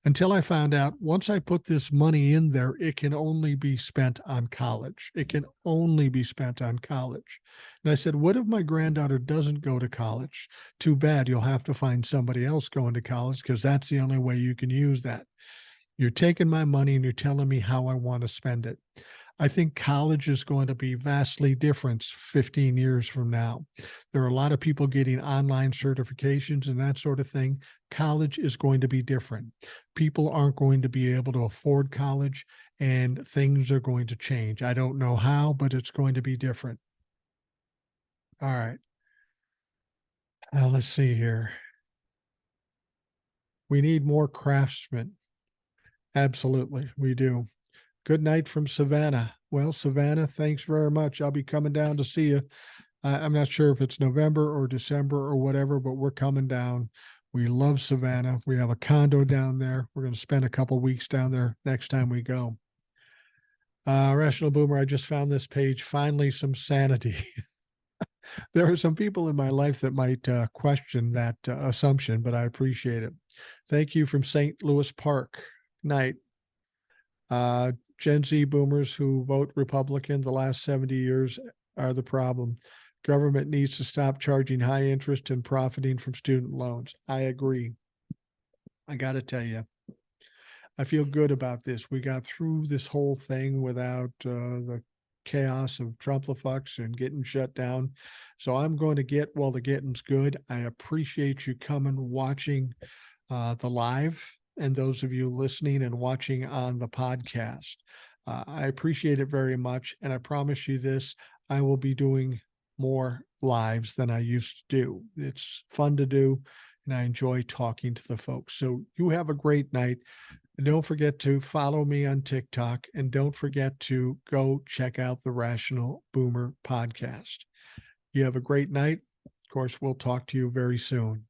until I found out once I put this money in there, it can only be spent on college. It can only be spent on college. And I said, what if my granddaughter doesn't go to college? Too bad. You'll have to find somebody else going to college, because that's the only way you can use that. You're taking my money and you're telling me how I want to spend it. I think college is going to be vastly different 15 years from now. There are a lot of people getting online certifications and that sort of thing. College is going to be different. People aren't going to be able to afford college, and things are going to change. I don't know how, but it's going to be different. All right. Let's see here. We need more craftsmen. Absolutely, we do. Good night from Savannah. Well, Savannah, thanks very much. I'll be coming down to see you. I'm not sure if it's November or December or whatever, but we're coming down. We love Savannah. We have a condo down there. We're going to spend a couple weeks down there next time we go. Rational Boomer, I just found this page. Finally, some sanity. There are some people in my life that might question that assumption, but I appreciate it. Thank you from St. Louis Park. Night. Gen Z boomers who vote Republican the last 70 years are the problem. Government needs to stop charging high interest and profiting from student loans. I agree. I got to tell you, I feel good about this. We got through this whole thing without the chaos of Trump-the-fucks and getting shut down. So I'm going to get while the getting's good. I appreciate you coming, watching the live, and those of you listening and watching on the podcast. I appreciate it very much. And I promise you this, I will be doing more lives than I used to do. It's fun to do, and I enjoy talking to the folks. So you have a great night. And don't forget to follow me on TikTok, and don't forget to go check out the Rational Boomer podcast. You have a great night. Of course, we'll talk to you very soon.